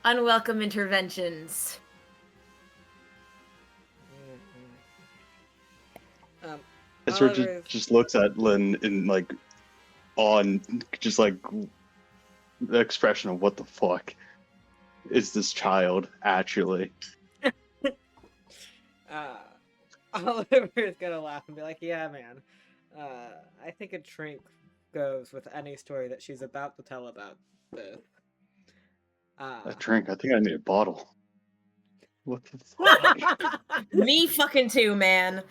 unwelcome interventions. Ezra Oliver just looks at Lynn in like awe and just like the expression of what the fuck is this child actually? Oliver is gonna laugh and be like, yeah, man. I think a drink goes with any story that she's about to tell about this. A drink. I think I need a bottle. What the fuck? Me fucking too, man.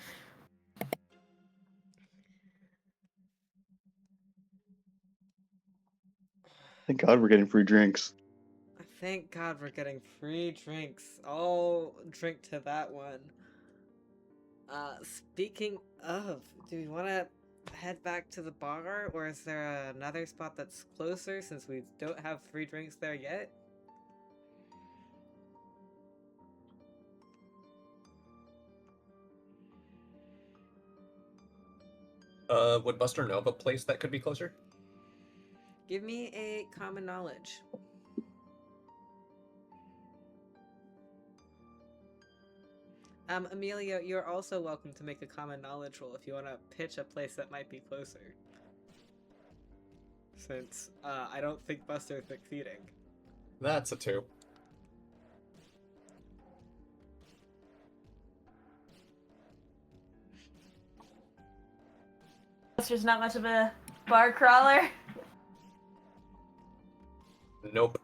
Thank God we're getting free drinks. Thank God we're getting free drinks. I'll drink to that one. Speaking of, do we want to head back to the bar, or is there another spot that's closer since we don't have free drinks there yet? Would Buster know of a place that could be closer? Give me a common knowledge. Emilio, you're also welcome to make a common knowledge roll if you want to pitch a place that might be closer. Since, I don't think Buster's succeeding. That's a 2. Buster's not much of a bar crawler. Nope.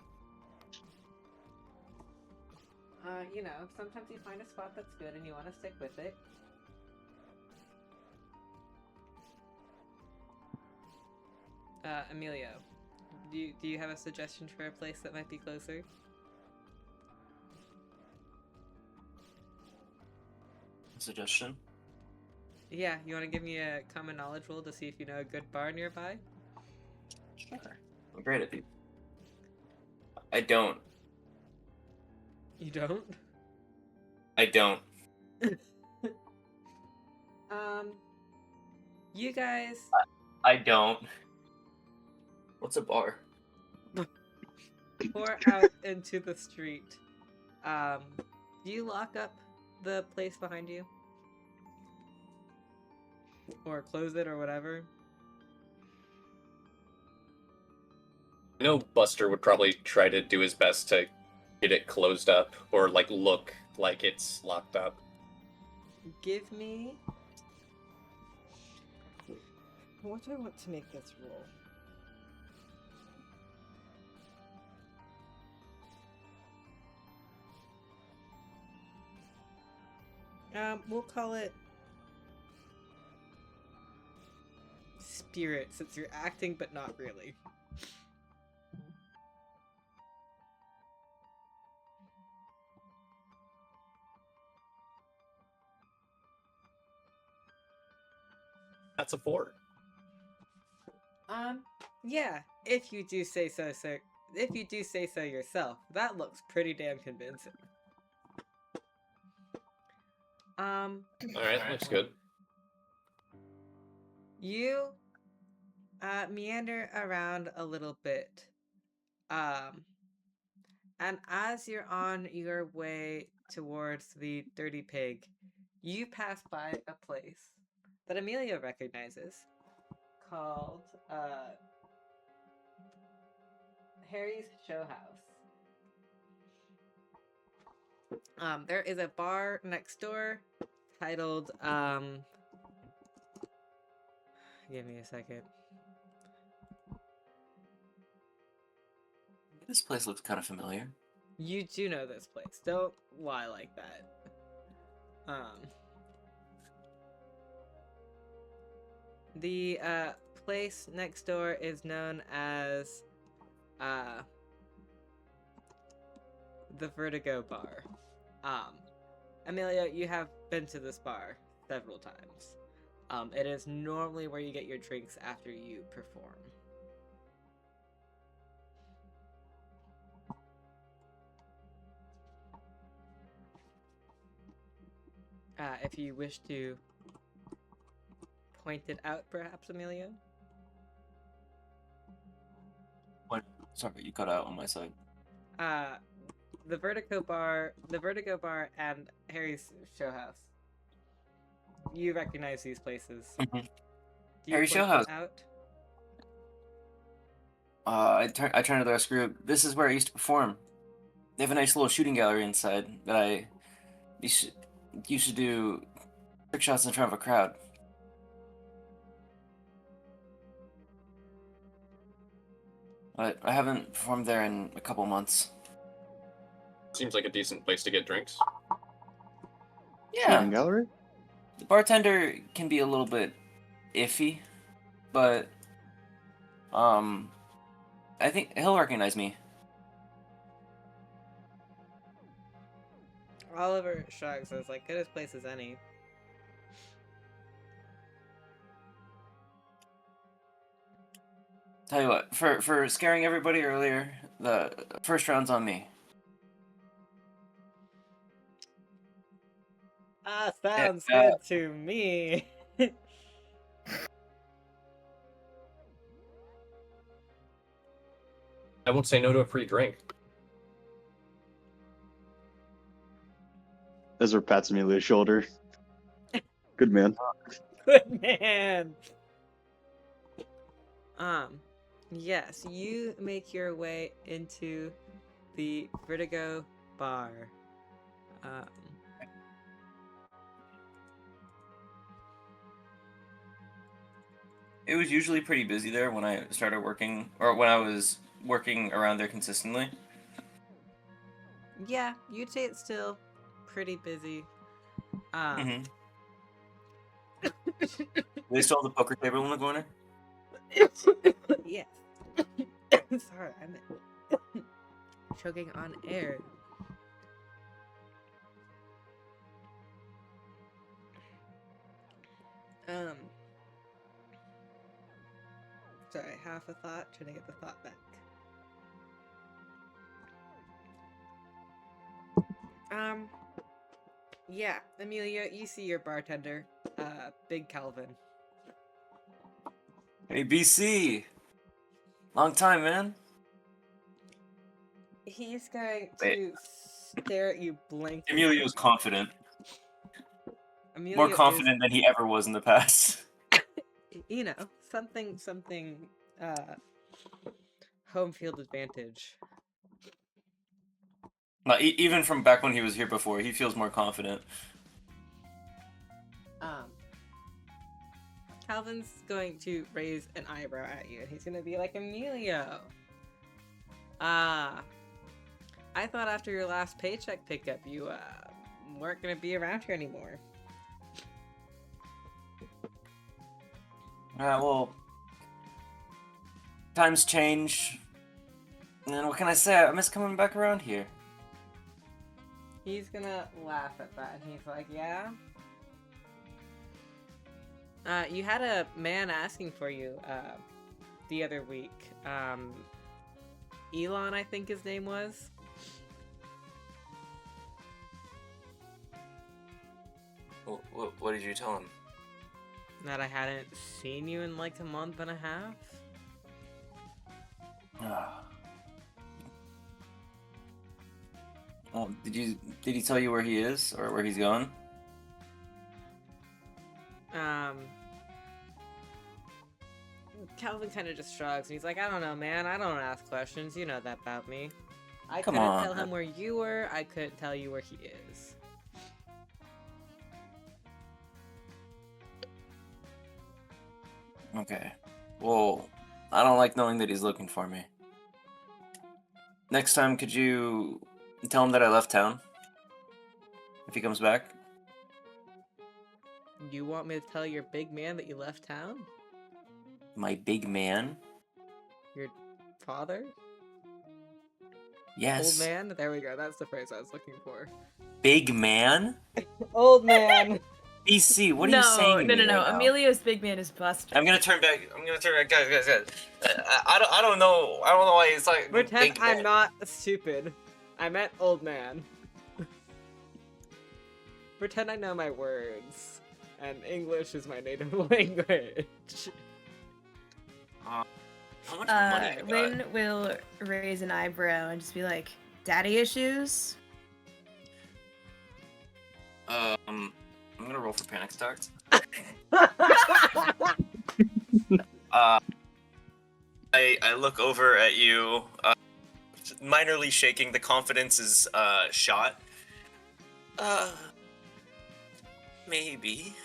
You know, sometimes you find a spot that's good and you want to stick with it. Emilio, do you have a suggestion for a place that might be closer? Suggestion? Yeah, you want to give me a common knowledge roll to see if you know a good bar nearby? Sure. I'm great at these. I don't. You don't? I don't. You guys... I don't. What's a bar? pour out into the street. Do you lock up the place behind you? Or close it or whatever? I know Buster would probably try to do his best to get it closed up or like look like it's locked up. Give me... What do I want to make this roll? We'll call it spirit, since you're acting but not really. That's a 4. Yeah, if you do say so, sir. If you do say so yourself, that looks pretty damn convincing. Alright, looks good. You meander around a little bit. And as you're on your way towards the Dirty Pig, you pass by a place that Amelia recognizes called Harry's Show House. There is a bar next door titled give me a second. This place looks kind of familiar. You do know this place. Don't lie like that. The place next door is known as the Vertigo Bar. Amelia, you have been to this bar several times. It is normally where you get your drinks after you perform. If you wish to point it out, perhaps, Amelia? Sorry, you cut out on my side. The Vertigo Bar, and Harry's Show House. You recognize these places. Mhm. Do you Harry's point Show House. them out? I turn to the rest group. This is where I used to perform. They have a nice little shooting gallery inside that I used to do trick shots in front of a crowd. But I haven't performed there in a couple months. Seems like a decent place to get drinks. Yeah, Shooting gallery? the bartender can be a little bit iffy, but I think he'll recognize me. Oliver shrugs as like good as place as any. Tell you what, for scaring everybody earlier, the first round's on me. Sounds Yeah, good to me. I won't say no to a free drink. Ezra pats Amelia's shoulder. Good man. Good man. Yes, you make your way into the Vertigo Bar. It was usually pretty busy there when I started working, or when I was working around there consistently. Yeah, you'd say it's still pretty busy. Mm-hmm. They still have the poker table in the corner? Yes. Sorry, I'm choking on air. Sorry, half a thought, trying to get the thought back. Yeah, Amelia, you see your bartender, Big Calvin. Hey, BC! Long time, man. He's going to stare at you blankly. Emilio was confident. Amelia More confident than he ever was in the past. You know, something, home field advantage. Even from back when he was here before, he feels more confident. Calvin's going to raise an eyebrow at you, and he's going to be like, Emilio, I thought after your last paycheck pickup, you, weren't going to be around here anymore. Well, times change. And what can I say? I miss coming back around here. He's gonna laugh at that, and he's like, yeah? You had a man asking for you, the other week. Elon, I think his name was. What did you tell him? That I hadn't seen you in like a month and a half. Well, did he tell you where he is or where he's going? Calvin kind of just shrugs and he's like, I don't know, man. I don't ask questions. You know that about me. I Come couldn't on. tell him where you were. I couldn't tell you where he is. Okay. Well, I don't like knowing that he's looking for me. Next time, could you tell him that I left town? If he comes back? You want me to tell your big man that you left town? My big man? Your father? Yes. Old man? There we go. That's the phrase I was looking for. Big man? Old man. BC, what are you saying to me right now? Emilio's big man is Buster. I'm gonna turn back. Guys. I don't know. I don't know why it's like Pretend big I'm man. not stupid. I meant old man. Pretend I know my words. And English is my native language. How much money I got? Lynn will raise an eyebrow and just be like, "Daddy issues?" I'm gonna roll for panic starts. I look over at you, minorly shaking. The confidence is shot. Maybe.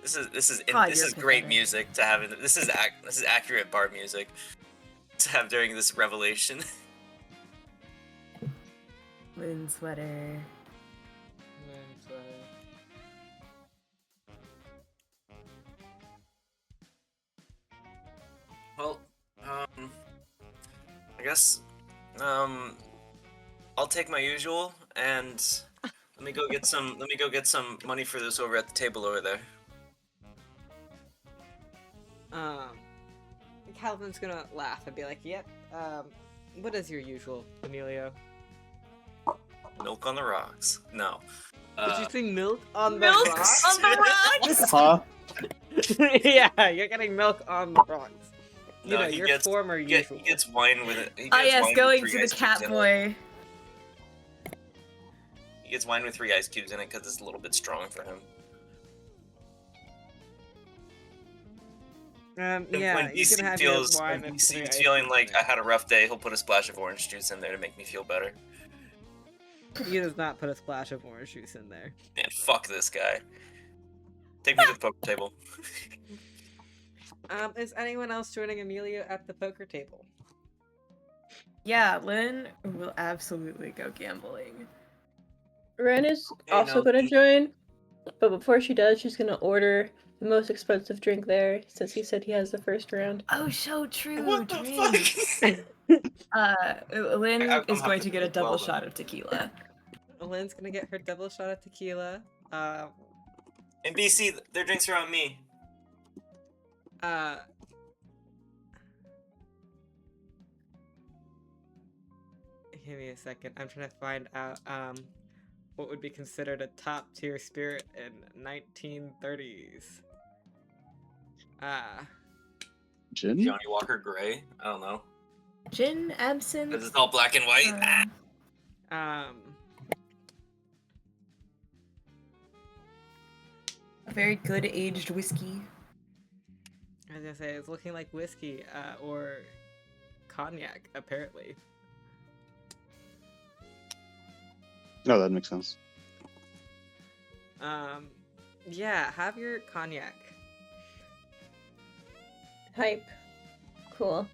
This is great music to have. This is accurate bar music to have during this revelation. Lynn sweater. Well, I guess, I'll take my usual, and let me go get some money for this over at the table over there. Calvin's gonna laugh and be like, "Yep. What is your usual, Emilio?" Milk on the rocks. No. Did you say milk on the Milk rocks? on the rocks. Huh? Yeah, you're getting milk on the rocks. You No, know, he your gets- former He usual. gets wine with it. Oh yes, going to the cat boy. He gets wine with 3 ice cubes in it because it's a little bit strong for him. Yeah, when you can have your wine and BC's 3 ice feeling cubes like in I it. had a rough day, he'll put a splash of orange juice in there to make me feel better. He does not put a splash of orange juice in there. Man, fuck this guy. Take me to the poker table. Is anyone else joining Emilio at the poker table? Yeah, Lynn will absolutely go gambling. Ren is Hey, also no, going to you- join, but before she does, she's going to order the most expensive drink there, since he said he has the first round. Oh, so true. What the drinks. fuck? Lynn I'm is going happy to get a as well, double then. shot of tequila. Lynn's gonna get her double shot of tequila. In BC, their drinks are on me. Give me a second. I'm trying to find out what would be considered a top tier spirit in 1930s. Gin? Johnny Walker Gray? I don't know. Gin, absinthe. Because it's all black and white. A very good aged whiskey. I was gonna say it's looking like whiskey or cognac, apparently. No, that makes sense. Yeah, have your cognac. Hype. Cool.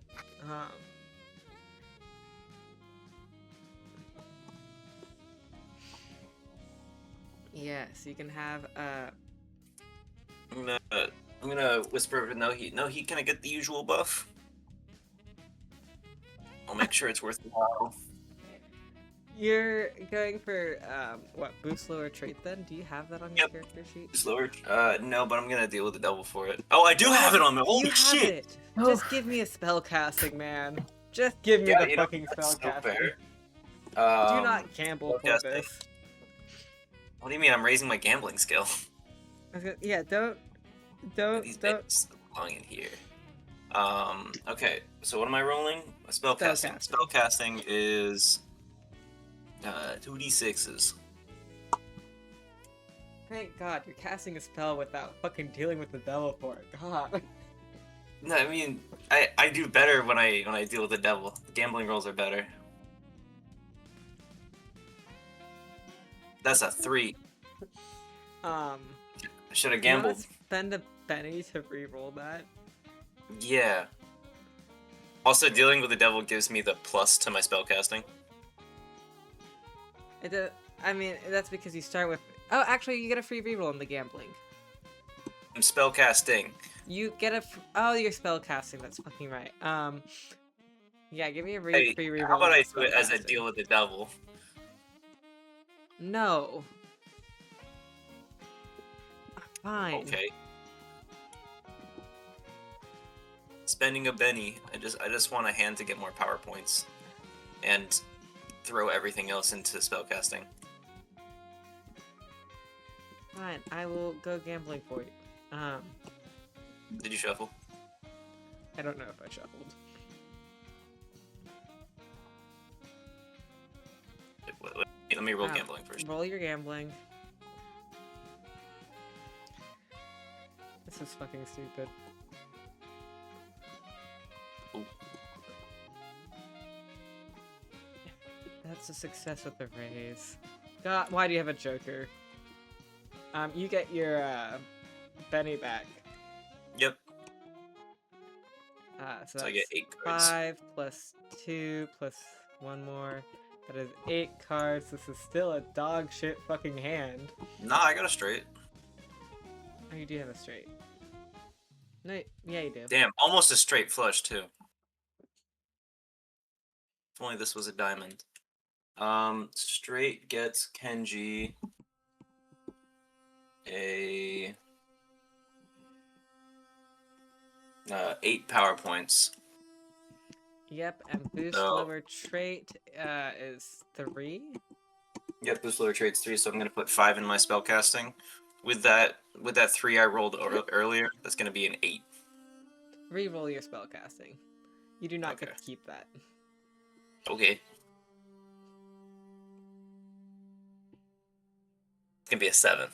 Yeah, so you can have I'm gonna whisper over no heat. Can I get the usual buff? I'll make sure it's worth the while. You're going for what, boost lower trait then? Do you have that on your Yep. character sheet? Slower? No, but I'm gonna deal with the devil for it. Oh, I do have it on me. Holy You have shit! it. Just give me a spell casting, man. Just give me the fucking that's spell so casting. fair. Do not gamble for spellcasting. this. What do you mean? I'm raising my gambling skill. Yeah, don't. These bits belong in here. Okay. So what am I rolling? A spellcasting. Spellcasting is 2d6s. Thank God you're casting a spell without fucking dealing with the devil for it. God. No, I mean, I do better when I deal with the devil. The gambling rolls are better. That's a 3. Should have Do you wanna gambled. spend a penny to re-roll that? Yeah. Also, dealing with the devil gives me the plus to my spellcasting. I mean, that's because you start with. Oh, actually, you get a free reroll in the gambling. I'm spellcasting. You get a. Oh, you're spell casting. That's fucking right. Yeah, give me a Hey, free reroll. how about I on do it as a spellcasting. deal with the devil? No. Fine. Okay. Spending a Benny. I just want a hand to get more power points, and throw everything else into spellcasting. Fine. I will go gambling for you. Did you shuffle? I don't know if I shuffled. Wait, let me roll gambling first. Roll your gambling. This is fucking stupid. Ooh. That's a success with the raise. God, why do you have a joker? You get your Benny back. Yep. So So I that's get 8 cards. 5 plus 2 plus 1 more. That is 8 cards. This is still a dog shit fucking hand. Nah, I got a straight. Oh, you do have a straight. No, yeah, you do. Damn, almost a straight flush too. If only this was a diamond. Straight gets Kenji a 8 power points. Yep, and boost So- lower trait is 3. Yep, boost lower traits 3, so I'm gonna put 5 in my spell casting. With that 3 I rolled earlier, that's gonna be an 8. Reroll your spellcasting. You do not get Okay. to keep that. Okay. It's gonna be a 7.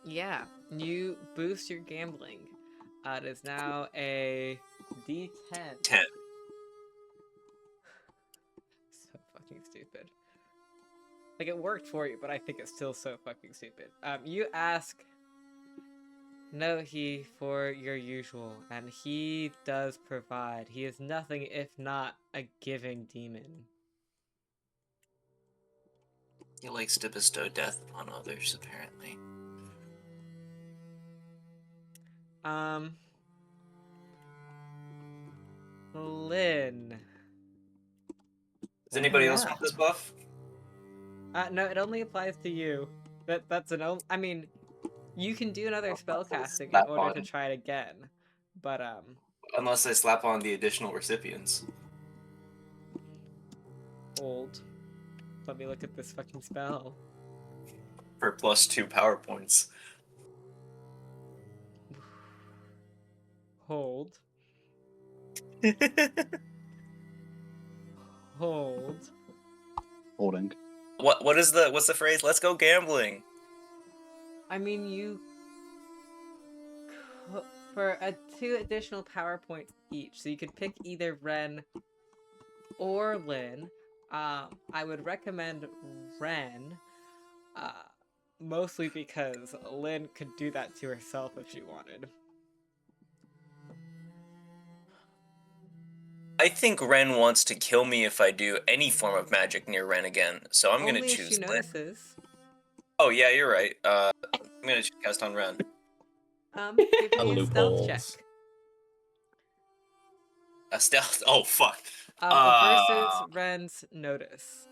Yeah, you boost your gambling. It is now a D10. 10. So fucking stupid. Like, it worked for you, but I think it's still so fucking stupid. You ask Nohi for your usual, and he does provide. He is nothing if not a giving demon. He likes to bestow death upon others, apparently. Lynn. Does anybody Oh, else yeah. want this buff? No, it only applies to you. That's an I mean, you can do another spell casting in Slap order to on. try it again. But Unless I slap on the additional recipients. hold. Let me look at this fucking spell. For plus 2 power points. Hold. Hold. Holding. What's the phrase? Let's go gambling. I mean, you for 2 additional power points each, so you could pick either Ren or Lynn. I would recommend Ren, mostly because Lynn could do that to herself if she wanted. I think Ren wants to kill me if I do any form of magic near Ren again, so I'm gonna Only if choose she Lynn. notices. Oh yeah, you're right. I'm gonna cast on Ren. Give me a stealth Loopholes. check. A stealth. Oh fuck. Versus Ren's notice.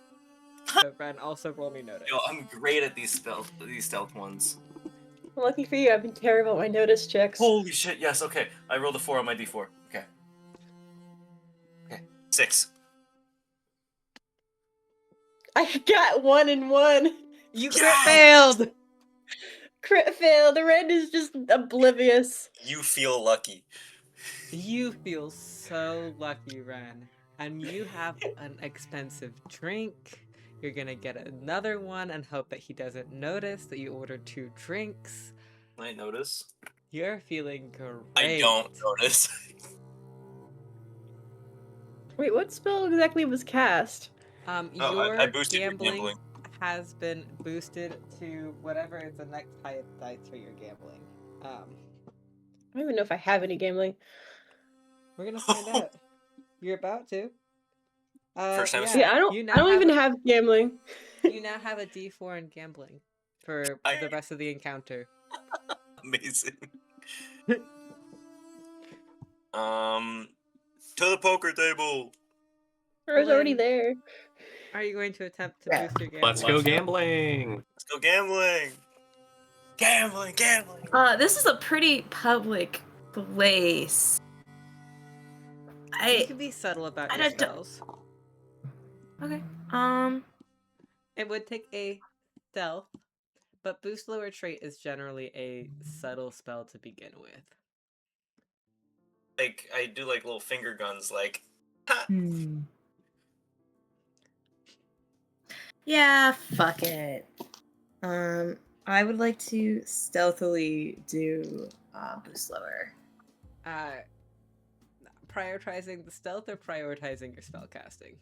So Ren, also roll me notice. Yo, I'm great at these stealth ones. Lucky for you, I've been terrible at my notice checks. Holy shit! Yes. Okay, I rolled a 4 on my d4. Okay. 6. I got 1 and 1. You Yes! crit failed! Crit fail. The red is just oblivious. You feel lucky. You feel so lucky, Ren. And you have an expensive drink. You're gonna get another one and hope that he doesn't notice that you ordered 2 drinks. I notice. You're feeling great. I don't notice. Wait, what spell exactly was cast? Your I boosted your gambling gambling. has been boosted to whatever is the next highest dice for your gambling. I don't even know if I have any gambling. We're gonna find out. You're about to. First time Yeah, I you don't. now I don't have even a- have gambling. You now have a D4 in gambling for the rest of the encounter. Amazing. To the poker table. I was already Lynn, there. Are you going to attempt to Yeah. boost your gambling? Let's go gambling. Let's go gambling. Gambling. This is a pretty public place. You can be subtle about I your don't- spells. Okay. It would take a stealth, but boost lower trait is generally a subtle spell to begin with. Like I do like little finger guns, like. Ha! Yeah, fuck it. I would like to stealthily do boost lower. Prioritizing the stealth or prioritizing your spell casting?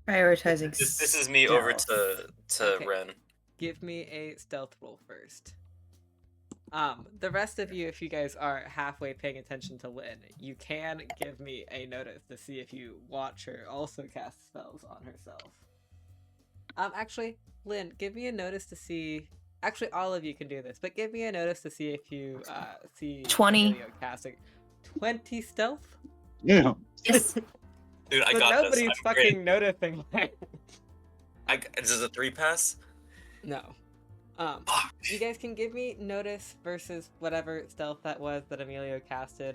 Prioritizing. This is me over stealth. to Okay. Ren. Give me a stealth roll first. The rest of you, if you guys are halfway paying attention to Lynn, you can give me a notice to see if you watch her also cast spells on herself. Actually, Lynn, give me a notice to see. Actually, all of you can do this, but give me a notice to see if you see 20. Emilio casting 20 stealth. Yeah. Yes. Dude, I But got nobody's this. fucking noticing. This is a 3 pass. No. You guys can give me notice versus whatever stealth that was that Emilio casted,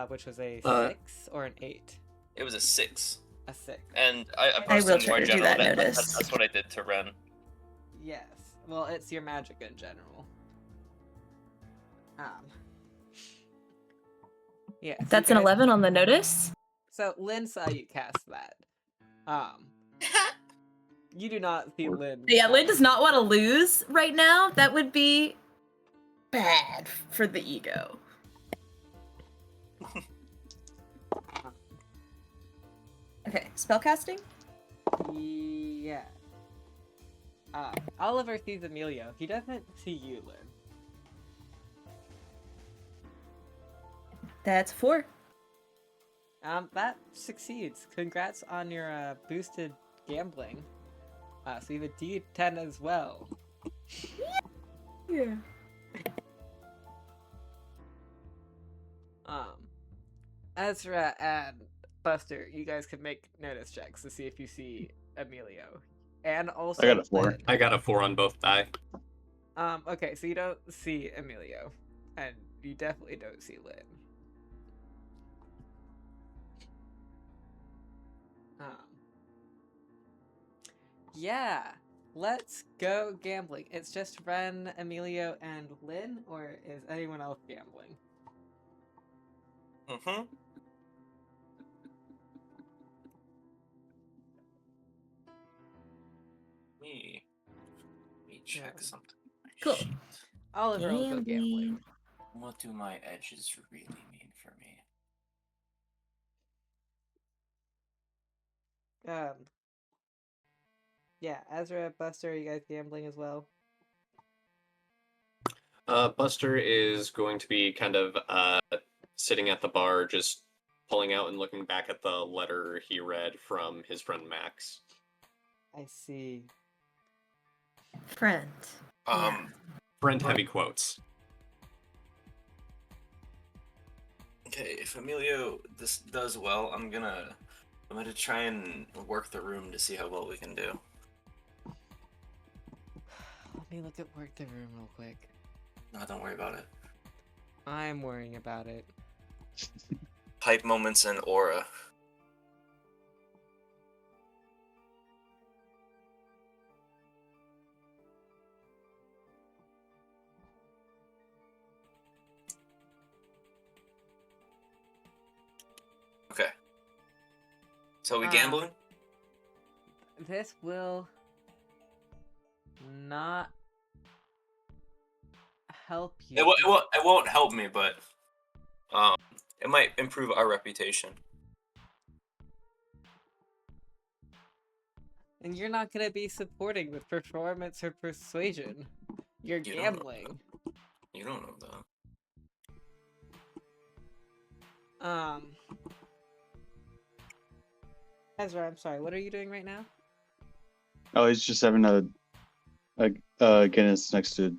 which was a 6 or an 8. It was a 6. A 6. And I I will posted try more to do general. that notice. That's what I did to Ren. Yes. Well, it's your magic in general. Yeah. so That's you an guys- 11 on the notice. So Lynn saw you cast that. You do not see Lynn. Yeah, Lynn does not want to lose right now. That would be bad for the ego. Okay, spellcasting? Yeah. Oliver sees Emilio. He doesn't see you, Lynn. That's 4. That succeeds. Congrats on your boosted gambling. So you have a D10 as well. Yeah. Ezra and Buster, you guys can make notice checks to see if you see Emilio. And also I got a 4. Lynn. I got a 4 on both die. Okay, so you don't see Emilio. And you definitely don't see Lynn. Yeah, let's go gambling. It's just Ren, Emilio, and Lynn, or is anyone else gambling? Mm-hmm. Let me check Yeah. something. Cool. Oliver will go gambling. What do my edges really mean for me? Yeah, Ezra, Buster, are you guys gambling as well? Buster is going to be kind of sitting at the bar, just pulling out and looking back at the letter he read from his friend Max. I see. Friend. Friend heavy quotes. Okay, if Emilio this does well, I'm gonna try and work the room to see how well we can do. Let me look at work the room real quick. No, don't worry about it. I'm worrying about it. Hype moments and aura. Okay. So we gambling? This will not help you. It won't help me, but it might improve our reputation. And you're not gonna be supporting with performance or persuasion. You're You don't know gambling. You don't know that. Ezra, I'm sorry, what are you doing right now? Oh, he's just having a Guinness next to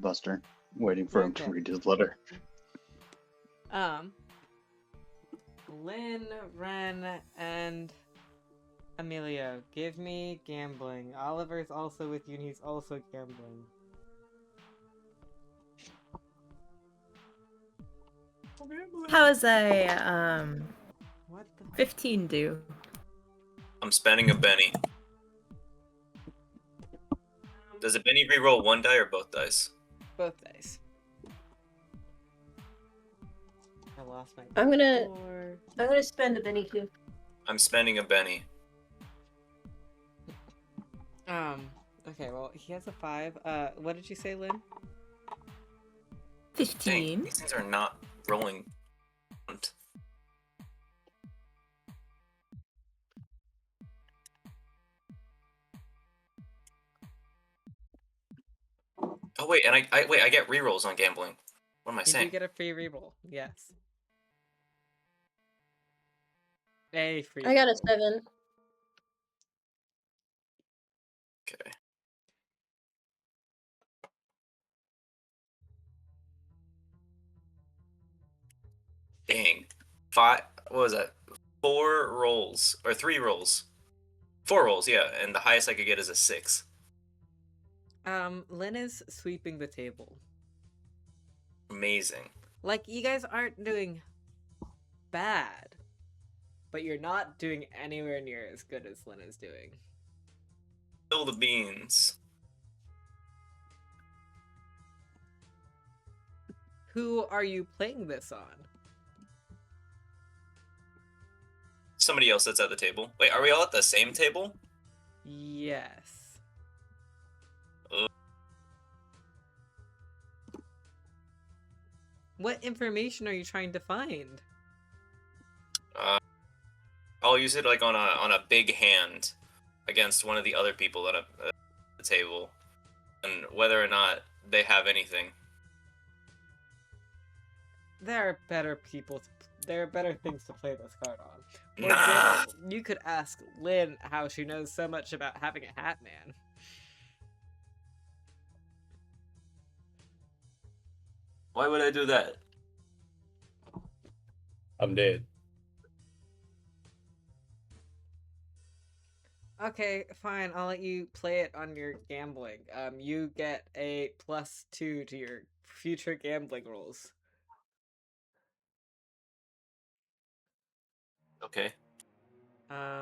Buster. waiting for him to Okay. read his letter. Lynn, Ren, and Emilio, give me gambling. Oliver's also with you, and he's also gambling. How's a What the? 15 do? I'm spending a Benny. Does a Benny reroll one die or both dice? Both dice. I lost my. I'm gonna four. spend a Benny too. I'm spending a Benny. Okay, well, he has a 5. What did you say, Lynn? 15. Dang, these things are not rolling. Oh wait, and I get rerolls on gambling. What am I You do saying? get a free reroll, yes. A free I got a reroll. 7. Okay. Dang. 5. What was that? 4 rolls or 3 rolls? 4 rolls, yeah, and the highest I could get is a 6. Lynn is sweeping the table. Amazing. Like, you guys aren't doing bad, but you're not doing anywhere near as good as Lynn is doing. Spill the beans. Who are you playing this on? Somebody else that's at the table. Wait, are we all at the same table? Yes. Ugh. What information are you trying to find? I'll use it like on a big hand against one of the other people at the table, and whether or not they have anything. There are better people. There are better things to play this card on. For Nah. example, you could ask Lynn how she knows so much about having a hat man. Why would I do that? I'm dead. Okay, fine. I'll let you play it on your gambling. You get a +2 to your future gambling rolls. Okay.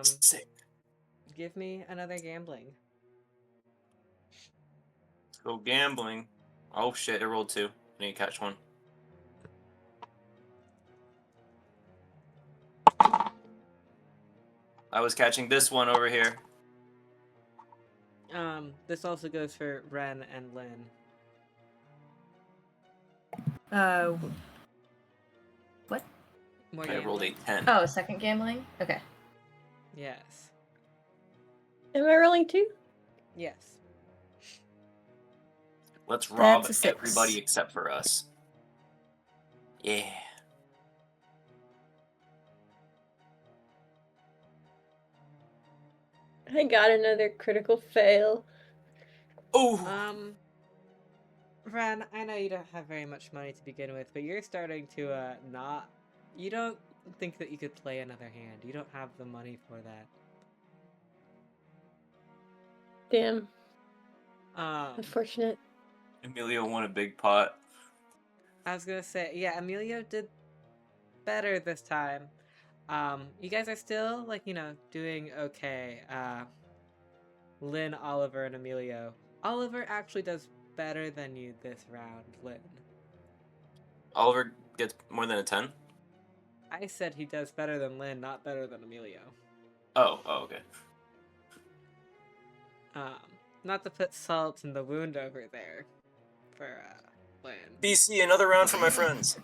Sick. Give me another gambling. Let's go gambling. Oh shit, I rolled 2. I need to catch one. I was catching this one over here. This also goes for Ren and Lynn. What? More I rolled a gambling? 10. Oh, second gambling? Okay. Yes. Am I rolling 2? Yes. Let's rob That's a 6. everybody except for us. Yeah. I got another critical fail. Oh. Ren, I know you don't have very much money to begin with, but you're starting to not. You don't think that you could play another hand. You don't have the money for that. Damn. Um, Unfortunate. Emilio won a big pot. I was gonna say, yeah, Emilio did better this time. You guys are still, like, doing okay. Lynn, Oliver, and Emilio. Oliver actually does better than you this round, Lynn. Oliver gets more than a 10? I said he does better than Lynn, not better than Emilio. Oh, okay. Not to put salt in the wound over there for, Lynn. BC, another round for my friends.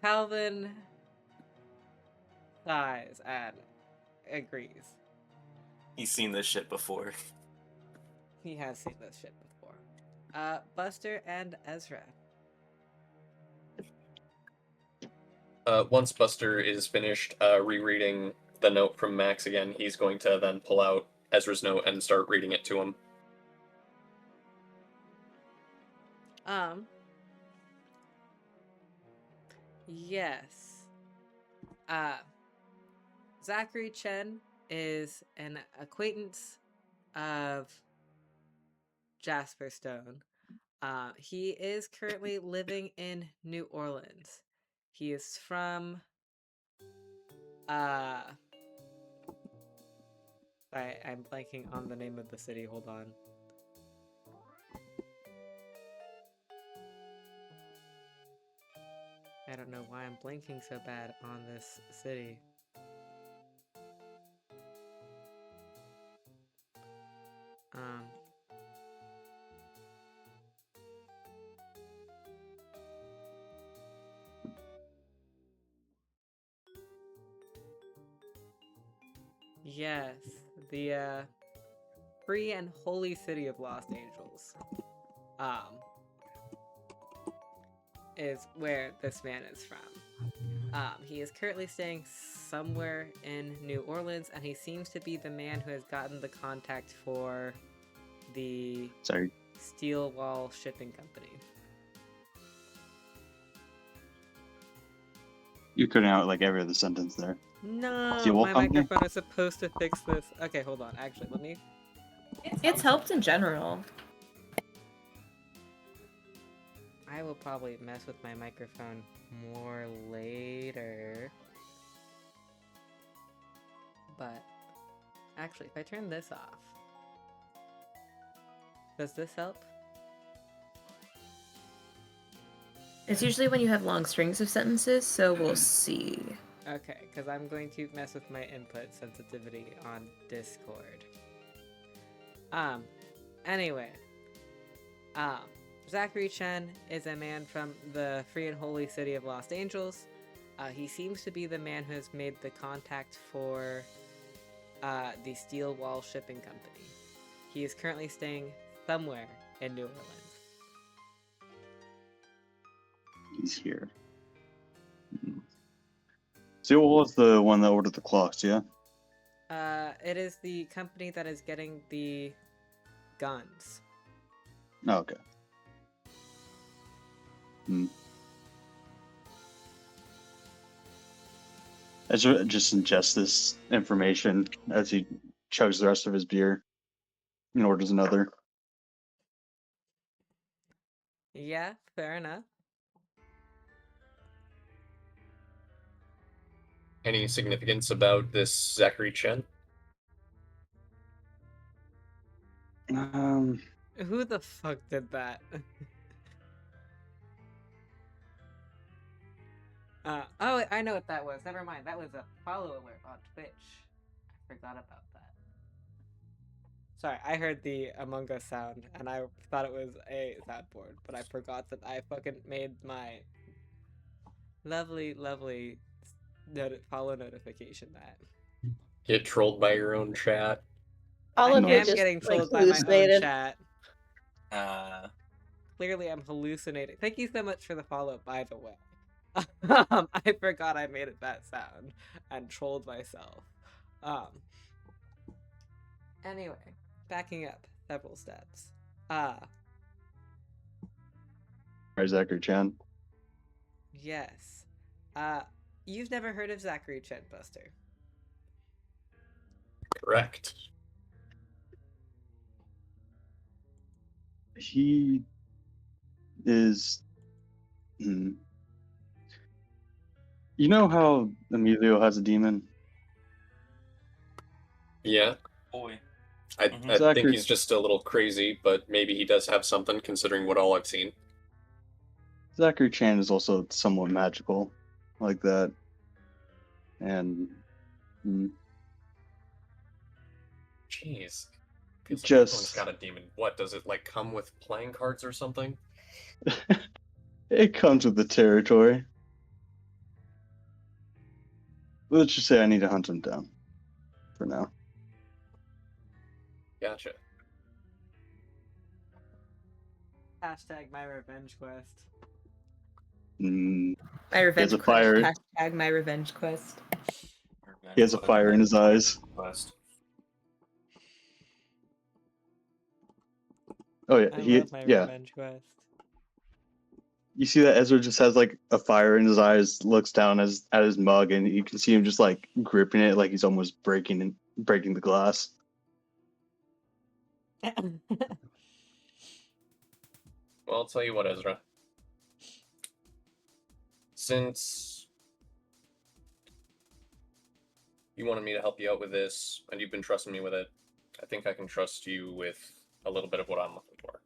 Calvin sighs and agrees. He's seen this shit before. He has seen this shit before. Buster and Ezra. Once Buster is finished rereading the note from Max again, he's going to then pull out Ezra's note and start reading it to him. Yes. Uh, Zachary Chen is an acquaintance of Jasper Stone. He is currently living in New Orleans. He is from I'm blanking on the name of the city. Hold on. I don't know why I'm blanking so bad on this city. Yes, the free and holy city of Los Angeles. Is where this man is from. He is currently staying somewhere in New Orleans, and he seems to be the man who has gotten the contact for the Steel Wall Shipping Company. You couldn't out like every other sentence there. No, Steel Wall my Company? microphone is supposed to fix this. Okay, hold on. Actually, let me. It's helped in general. I will probably mess with my microphone more later. But actually, if I turn this off, does this help? It's usually when you have long strings of sentences, so we'll see. Okay, because I'm going to mess with my input sensitivity on Discord. Anyway. Zachary Chen is a man from the free and holy city of Los Angeles. He seems to be the man who has made the contact for the Steel Wall Shipping Company. He is currently staying somewhere in New Orleans. He's here. Steel Wall is the one that ordered the clocks, yeah? It is the company that is getting the guns. Oh, okay. Ezra just ingests this information as he chugs the rest of his beer and orders another. Yeah, fair enough. Any significance about this Zachary Chen? Who the fuck did that? Oh, I know what that was. Never mind. That was a follow alert on Twitch. I forgot about that. Sorry, I heard the Among Us sound, and I thought it was a soundboard, but I forgot that I fucking made my lovely follow notification that. Get trolled by your own chat. All I of you am just getting like trolled by my own hallucinated. chat. Clearly, I'm hallucinating. Thank you so much for the follow, by the way. I forgot I made it that sound and trolled myself. Anyway, backing up several steps. Zachary Chen. Yes. You've never heard of Zachary Chen, Buster? Correct. He is. You know how Emilio has a demon? Yeah. Boy. I think Zachary- he's just a little crazy, but maybe he does have something considering what all I've seen. Zachary Chan is also somewhat magical, like that. And Jeez. Feels like Just- everyone's got a demon. What, does it like come with playing cards or something? it comes with the territory. Let's just say I need to hunt him down for now. Gotcha. Hashtag my revenge quest. Mm, My revenge a quest. fire. Hashtag my revenge quest. he has a fire in his eyes. Oh yeah, I love my revenge quest. you see that Ezra just has like a fire in his eyes, looks down at his mug, and you can see him just like gripping it, like he's almost breaking the glass. Well, I'll tell you what, Ezra. Since you wanted me to help you out with this, and you've been trusting me with it, I think I can trust you with a little bit of what I'm looking for.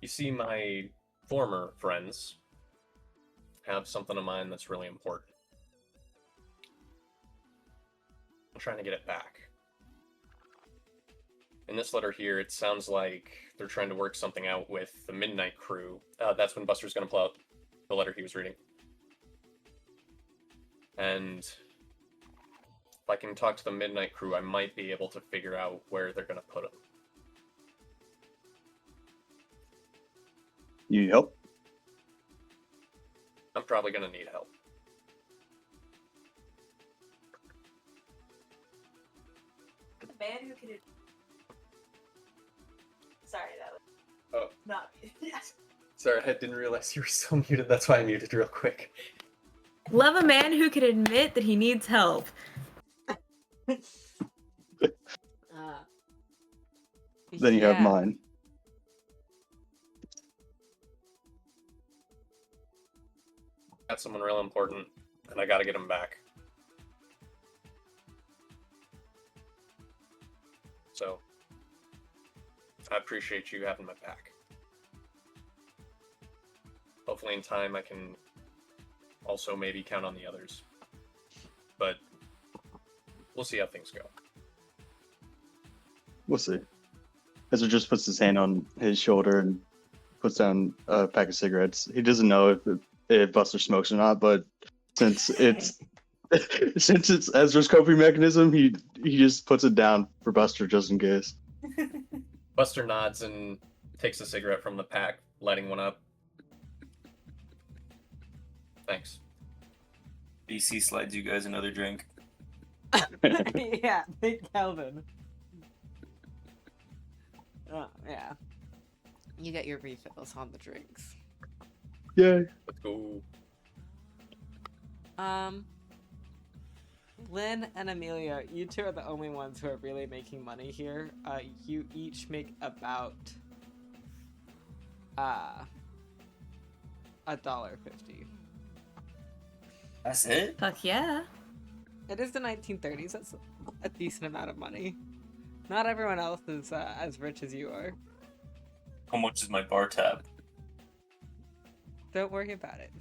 You see, my former friends have something of mine that's really important. I'm trying to get it back. In this letter here, it sounds like they're trying to work something out with the Midnight Crew. That's when Buster's going to pull out the letter he was reading. And if I can talk to the Midnight Crew, I might be able to figure out where they're going to put him. You need help? I'm probably going to need help. The man who could. Sorry, that was. Oh. Not me. Sorry, I didn't realize you were still muted. That's why I muted real quick. Love a man who can admit that he needs help. Then you have mine. Got someone real important, and I gotta get him back. So, I appreciate you having my back. Hopefully in time I can also maybe count on the others. But we'll see how things go. We'll see. Ezra just puts his hand on his shoulder and puts down a pack of cigarettes. He doesn't know if Buster smokes or not, but since it's Ezra's coping mechanism, he just puts it down for Buster just in case. Buster nods and takes a cigarette from the pack, lighting one up. Thanks. BC slides you guys another drink. Yeah, big Calvin. Yeah. You get your refills on the drinks. Yay. Let's go. Lynn and Amelia, you two are the only ones who are really making money here. You each make about $1.50. That's it? Fuck yeah. It is the 1930s. That's a decent amount of money. Not everyone else is as rich as you are. How much is my bar tab? Don't worry about it.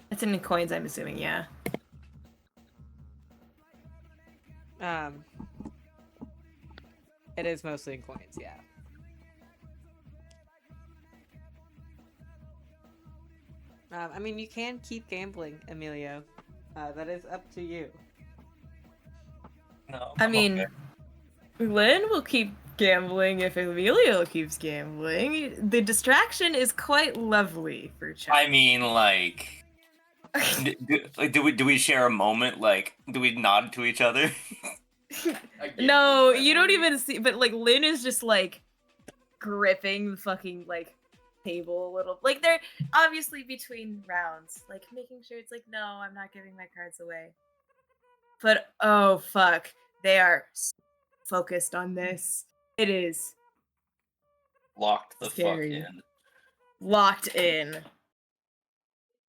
It's in coins, I'm assuming, yeah. It is mostly in coins, yeah. I mean, you can keep gambling, Emilio. That is up to you. No. I I'm mean, okay. Lynn will keep gambling if Emilio keeps gambling. The distraction is quite lovely for Chuck. I mean, like, do we share a moment? Like, do we nod to each other? No, you don't even see. But like, Lynn is just like gripping the fucking like table a little. Like they're obviously between rounds, like making sure it's like, no, I'm not giving my cards away. But oh fuck, they are focused on this. It is Locked the Scary. fuck in. locked in.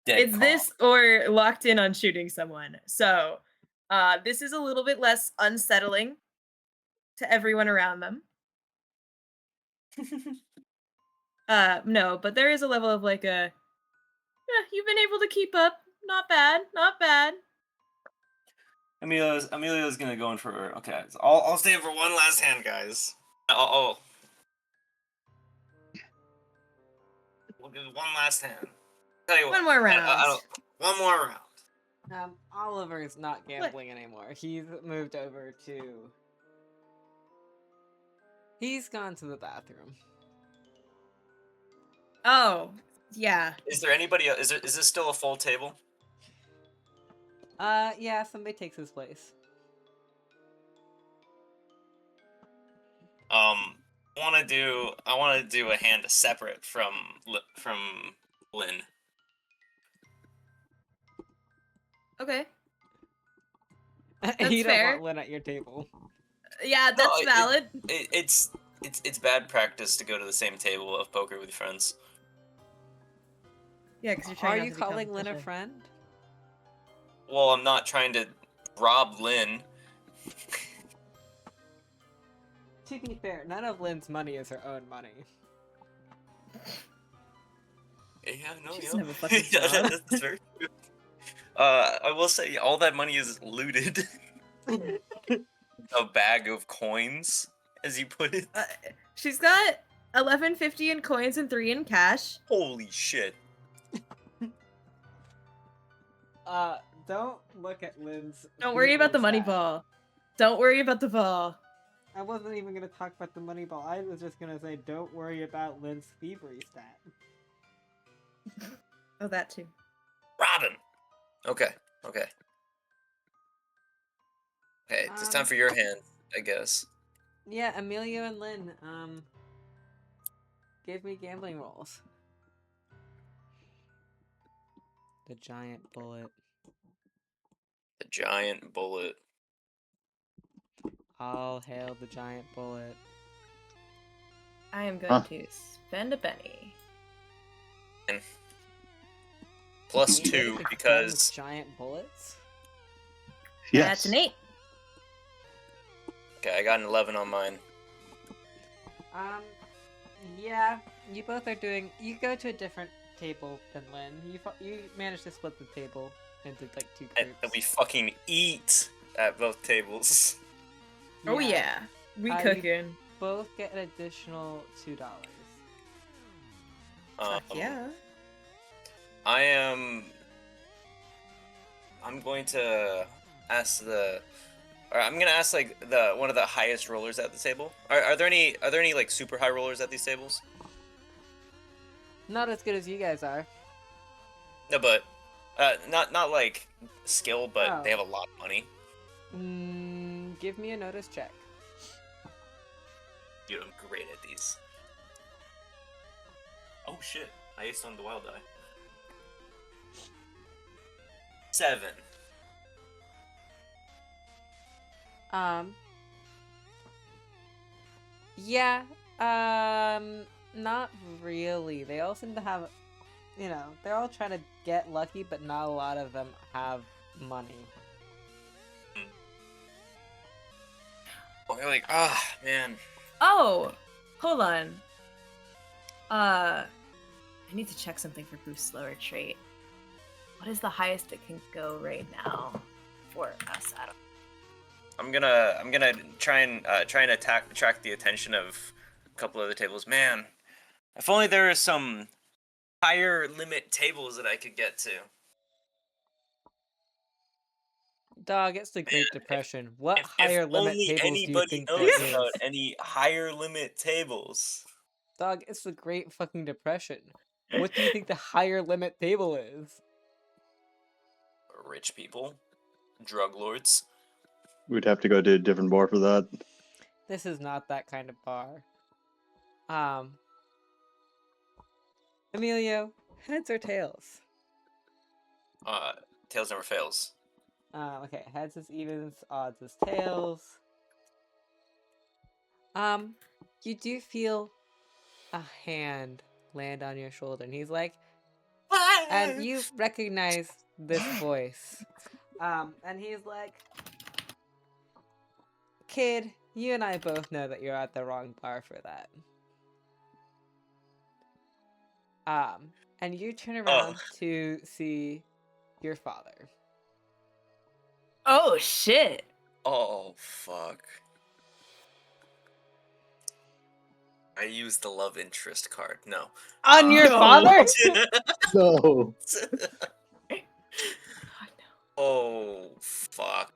Dead It's calm. this or locked in on shooting someone. So, this is a little bit less unsettling to everyone around them. No, but there is a level of like you've been able to keep up. Not bad, not bad. Emilio's gonna go in for. Okay, so I'll stay in for one last hand, guys. We'll do one last hand. Tell you One what, more round. one more round. Oliver's not gambling anymore. He's moved over to... He's gone to the bathroom. Oh, yeah. Is there anybody else? Is this still a full table? Yeah, somebody takes his place. I want to do a hand separate from Lynn. Okay. You don't fair. want Lynn at your table. Yeah, No, that's valid. It's bad practice to go to the same table of poker with friends. Yeah, because you're trying Are not you to be calling Lynn a competition. friend? Well, I'm not trying to rob Lynn. To be fair, none of Lynn's money is her own money. Yeah, no, She yeah. doesn't have a fucking Yeah, job. that's very true. I will say all that money is looted. A bag of coins, as you put it. She's got 11.50 in coins and 3 in cash. Holy shit. Don't look at Lynn's. Don't worry about the Thievery money stat. ball. Don't worry about the ball. I wasn't even gonna talk about the money ball. I was just gonna say, don't worry about Lynn's thievery stat. Oh, that too. Robin! Okay. Okay, it's time for your hand, I guess. Yeah, Emilio and Lynn, give me gambling rolls. The giant bullet. The giant bullet. All hail the giant bullet. I am going to spend a penny. Plus Are you ready 2 to gun because with giant bullets? Yes. That's an 8. okay, I got an 11 on mine. Yeah, you both are doing. You go to a different table than Lynn. You managed to split the table into like 2 And groups. we fucking eat at both tables. Oh yeah, we you cooking. both get an additional $2. Yeah. I'm going to ask I'm gonna ask like one of the highest rollers at the table. Are there any like super high rollers at these tables? Not as good as you guys are. No, but not like skill, but Oh. they have a lot of money. Give me a notice check. Dude, I'm great at these. Oh shit! I aced on the wild die. 7. Yeah, not really. They all seem to have, they're all trying to get lucky, but not a lot of them have money. Oh, you're like, man. Oh, hold on. I need to check something for boost slower trait. What is the highest it can go right now for us? I don't. I'm gonna try and attract the attention of a couple other tables. Man, if only there were some higher limit tables that I could get to. Dog, it's the Great Depression. What If higher limit only tables do you anybody think knows there about is? any higher limit tables. Dog, it's the Great fucking Depression. What do you think the higher limit table is? Rich people, drug lords. We'd have to go to a different bar for that. This is not that kind of bar. Emilio, heads or tails? Tails never fails. Okay, heads is evens, odds is tails. You do feel a hand land on your shoulder, and he's like, and you recognize this voice. And he's like, kid, you and I both know that you're at the wrong bar for that. And you turn around to see your father. Oh shit! Oh fuck! I used the love interest card. No. On your No. father? No. Oh fuck!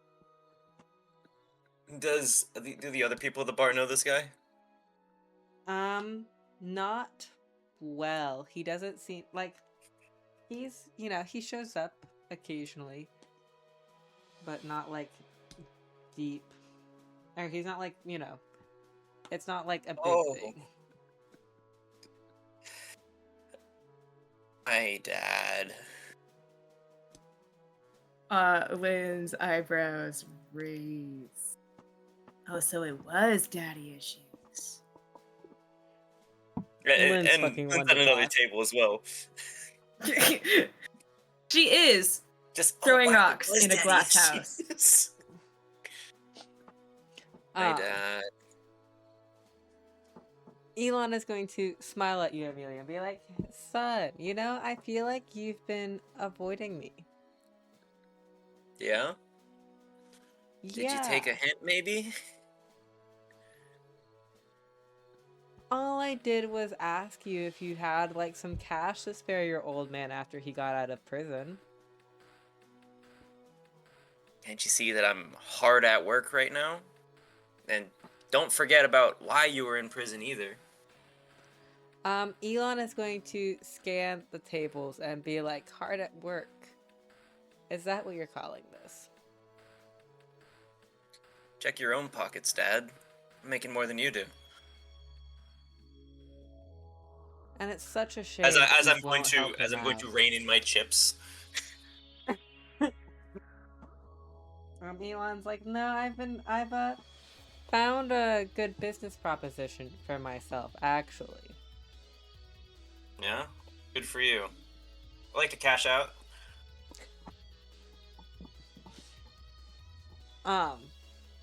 Do the other people at the bar know this guy? Not well. He doesn't seem like he's, he shows up occasionally, but not like deep. Or he's not like, It's not like a big Oh. thing. My dad. Lynn's eyebrows raise. Oh, so it was daddy issues. Lynn's And fucking Lynn's one at to another talk. table as well. She is Just throwing wow, it rocks was in a daddy glass house. issues. My Um, dad. Elon is going to smile at you, Amelia, and be like, "Son, you know, I feel like you've been avoiding me." Yeah? Did you take a Yeah. hint, maybe? All I did was ask you if you had like some cash to spare your old man after he got out of prison. Can't you see that I'm hard at work right now? And don't forget about why you were in prison either. Elon is going to scan the tables and be like, "Hard at work. Is that what you're calling this?" Check your own pockets, Dad. I'm making more than you do. And it's such a shame As that you I'm going won't to help him out. rein in my chips. Elon's like, "No, I've found a good business proposition for myself, actually." Yeah? Good for you. I like to cash out.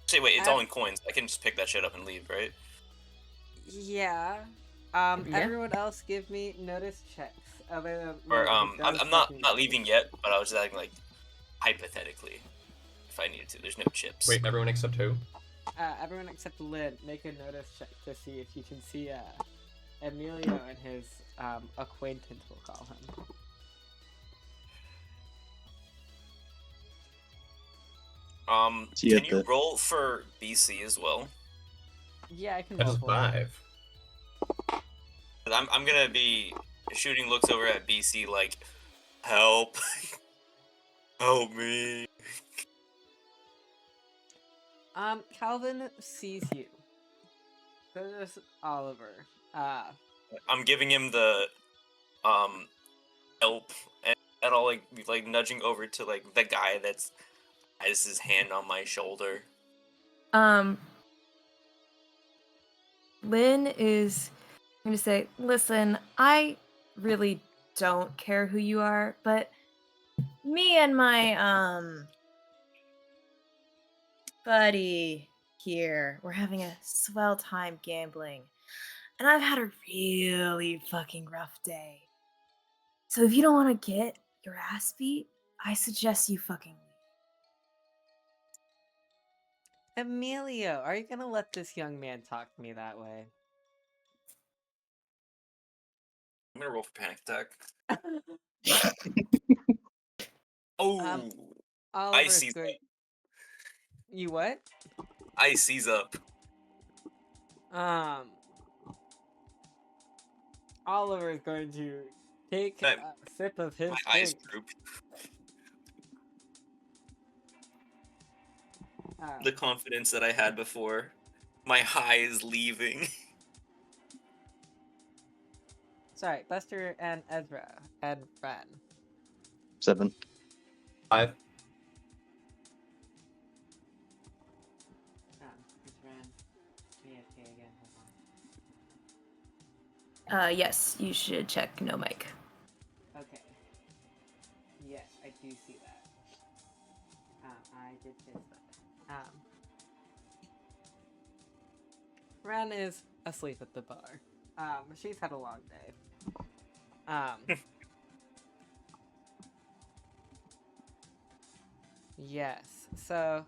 Say, wait, it's all in coins. I can just pick that shit up and leave, right? Yeah. Yeah. Everyone else give me notice checks. Other than Or Lynn's, who I'm does not fucking- leaving yet, but I was just acting like hypothetically, if I needed to. There's no chips. Wait, everyone except who? Everyone except Lynn, make a notice check to see if you can see Emilio and his acquaintance, we'll call him. See you Can at you the- roll for BC as well? Yeah, I can That roll is for it. 5. I'm gonna be shooting looks over at BC like, help, help me. Calvin sees you. So does Oliver. I'm giving him the help, and I'll be nudging over to the guy that's has his hand on my shoulder. Lynn is going to say, "Listen, I really don't care who you are, but me and my buddy here, we're having a swell time gambling, and I've had a really fucking rough day. So if you don't want to get your ass beat, I suggest you fucking leave." Emilio, are you gonna let this young man talk to me that way? I'm gonna roll for panic attack. Oh, Oliver's Icy's good. up. You what? Icy's up. Oliver is going to take My- a sip of his My eyes drink. droop. Um, The confidence that I had before, my high is leaving. Sorry, Buster and Ezra and Ren. 7. 5. It's Ren. AFK again. Yes, you should check no mic. Okay. Yes, I do see that. I did miss that. Ren is asleep at the bar. She's had a long day. Yes. So,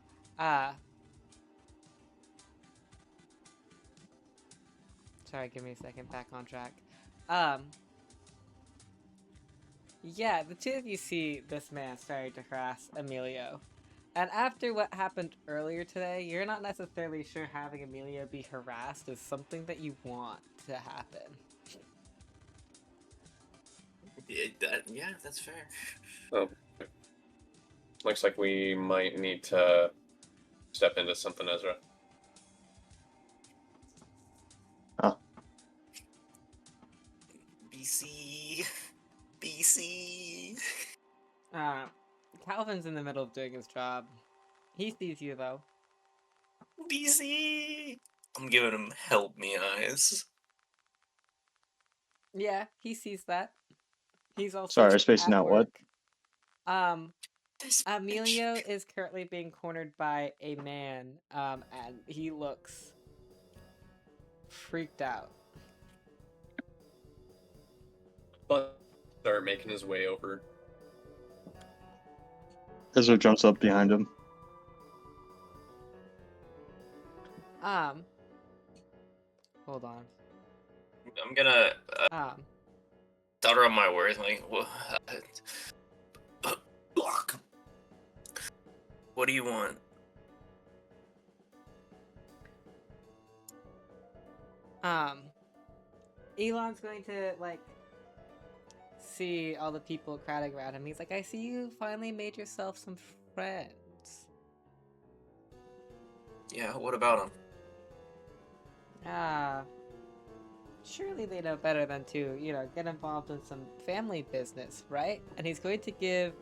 sorry, give me a second. Back on track. Yeah, the two of you see this man starting to harass Emilio. And after what happened earlier today, you're not necessarily sure having Emilio be harassed is something that you want to happen. Yeah, that's fair. Oh. Looks like we might need to step into something, Ezra. Calvin's in the middle of doing his job. He sees you though. BC. I'm giving him help me eyes. Yeah, he sees that. He's also Sorry, I was spacing at out what? work. Um, This Emilio bitch. is currently being cornered by a man, and he looks freaked out. But start making his way over. Ezra jumps up behind him. Hold on. I'm gonna stutter on my words. Like, what do you want? Elon's going to like see all the people crowding around him. He's like, I see you finally made yourself some friends. Yeah, what about him? Surely they know better than to, get involved in some family business, right? And he's going to give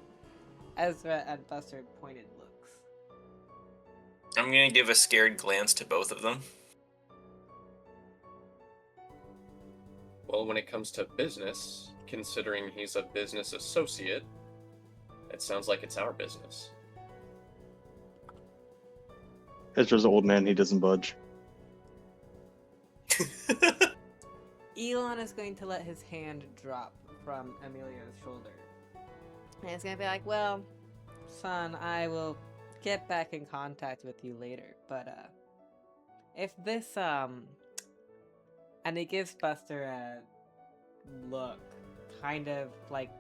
Ezra and Buster pointed looks. I'm gonna give a scared glance to both of them. Well, when it comes to business, considering he's a business associate, it sounds like it's our business. Ezra's an old man, he doesn't budge. Elon is going to let his hand drop from Emilio's shoulder. And he's going to be like, well, son, I will get back in contact with you later. But, if this, and he gives Buster a look, kind of, like,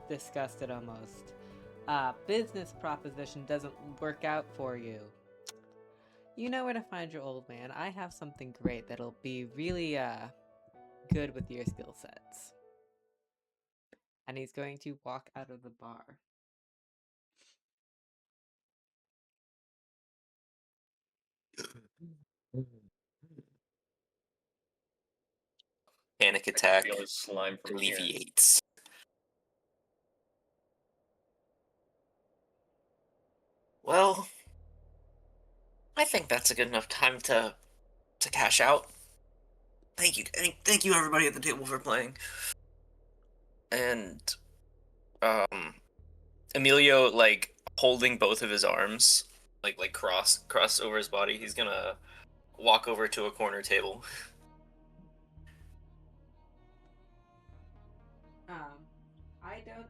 disgusted almost. Business proposition doesn't work out for you. You know where to find your old man. I have something great that'll be really, good with your skill sets. And he's going to walk out of the bar. Panic I can attack feel his slime from here. alleviates. Well, I think that's a good enough time to cash out. Thank you, thank you everybody at the table for playing. And Emilio, like, holding both of his arms, like cross over his body. He's gonna walk over to a corner table. I don't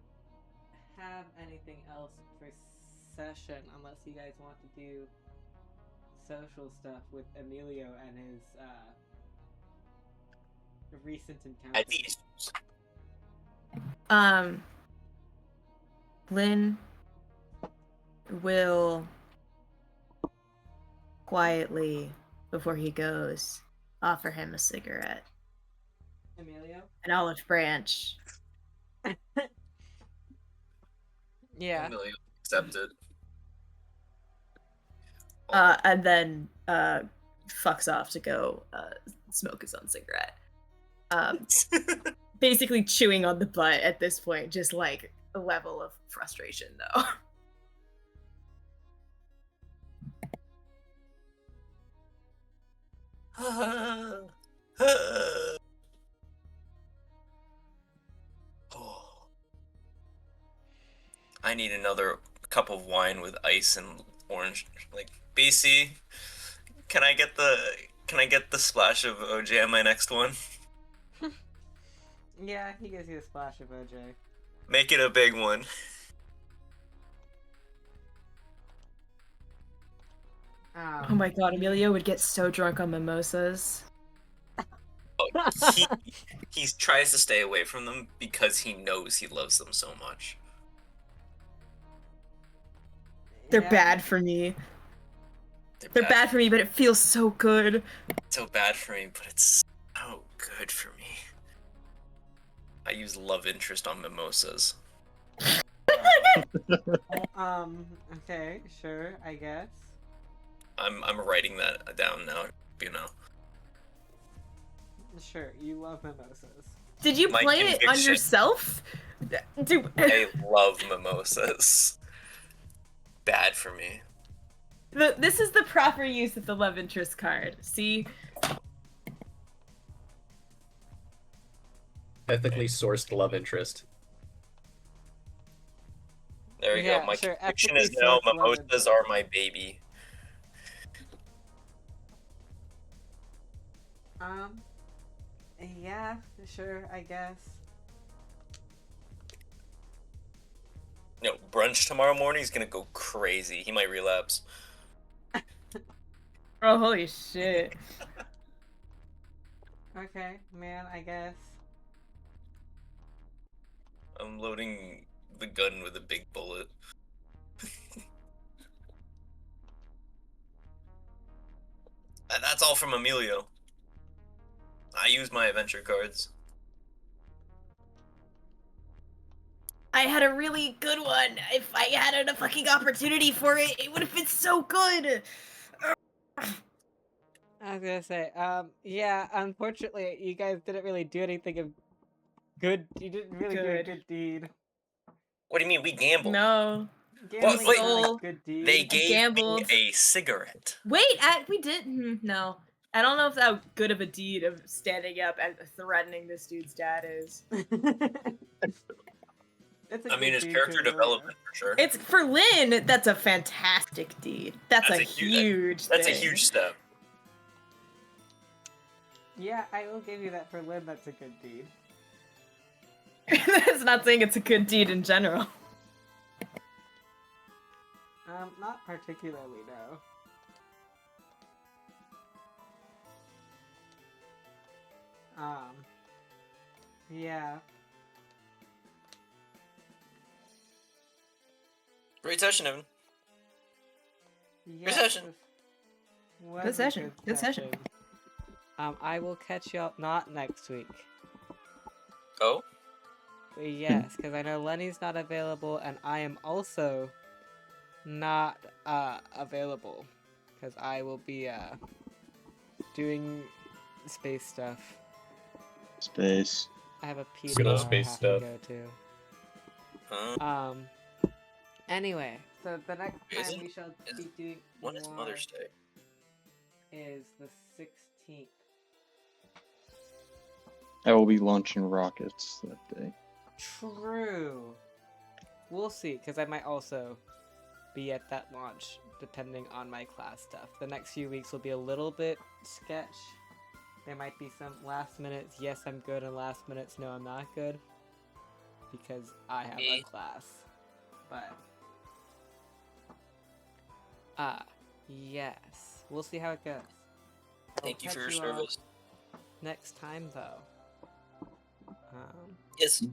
have anything else for session unless you guys want to do social stuff with Emilio and his recent I encounters. need Lynn will quietly, before he goes, offer him a cigarette. Emilio? An olive branch. Yeah. Emilio accepted. And then fucks off to go smoke his own cigarette. Basically chewing on the butt at this point, just like a level of frustration though. I need another cup of wine with ice and orange. Like, BC, can I get the splash of OJ on my next one? Yeah, he gives you a splash of OJ. Make it a big one. Oh my god, Emilio would get so drunk on mimosas. He tries to stay away from them because he knows he loves them so much. They're bad for me. They're bad for me, but it feels so good. It's so bad for me, but it's so good for me. I use love interest on mimosas. Okay, sure, I guess. I'm writing that down now, you know. Sure, you love mimosas. Did you My play it on conviction. yourself? Do I love mimosas. Bad for me. This is the proper use of the love interest card. See? Ethically sourced love interest. There we Yeah, go. My sure, conviction ethically is now sourced love mimosas are my baby. Yeah, sure, I guess. No, brunch tomorrow morning is gonna go crazy. He might relapse. Oh, holy shit. Okay, man, I guess. I'm loading the gun with a big bullet. And that's all from Emilio. I use my adventure cards. I had a really good one. If I had a fucking opportunity for it, it would have been so good. I was gonna say, yeah, unfortunately, you guys didn't really do anything of good. You didn't really do a Good. good deed. What do you mean? We gambled. No. Gambling's wait. not a Stole. good deed. They gave me gambled. a cigarette. Wait, we did. No. I don't know if that good of a deed of standing up and threatening this dude's dad is. It's a I mean, good it's deed character to Amelia. development for sure. It's for Lynn. That's a fantastic deed. That's a huge. That's a thing. huge step. Yeah, I will give you that for Lynn. That's a good deed. That's not saying it's a good deed in general. Not particularly, no. Yeah. Great session, Evan. Yes, session. was Good a session. Good session. I will catch y'all not next week. Oh? But yes, because I know Lenny's not available, and I am also not available because I will be doing space stuff. Space. I have a Good PDO old I space have stuff. to go to. Huh? Anyway, so the next Is time it? we shall be doing When is Noir Mother's Day? is the 16th. I will be launching rockets that day. True. We'll see, because I might also be at that launch, depending on my class stuff. The next few weeks will be a little bit sketch. There might be some last minutes, yes, I'm good, and last minutes, no, I'm not good. Because I have a class. But, yes. We'll see how it goes. Thank you I'll for your catch all service. next time, though. Yes.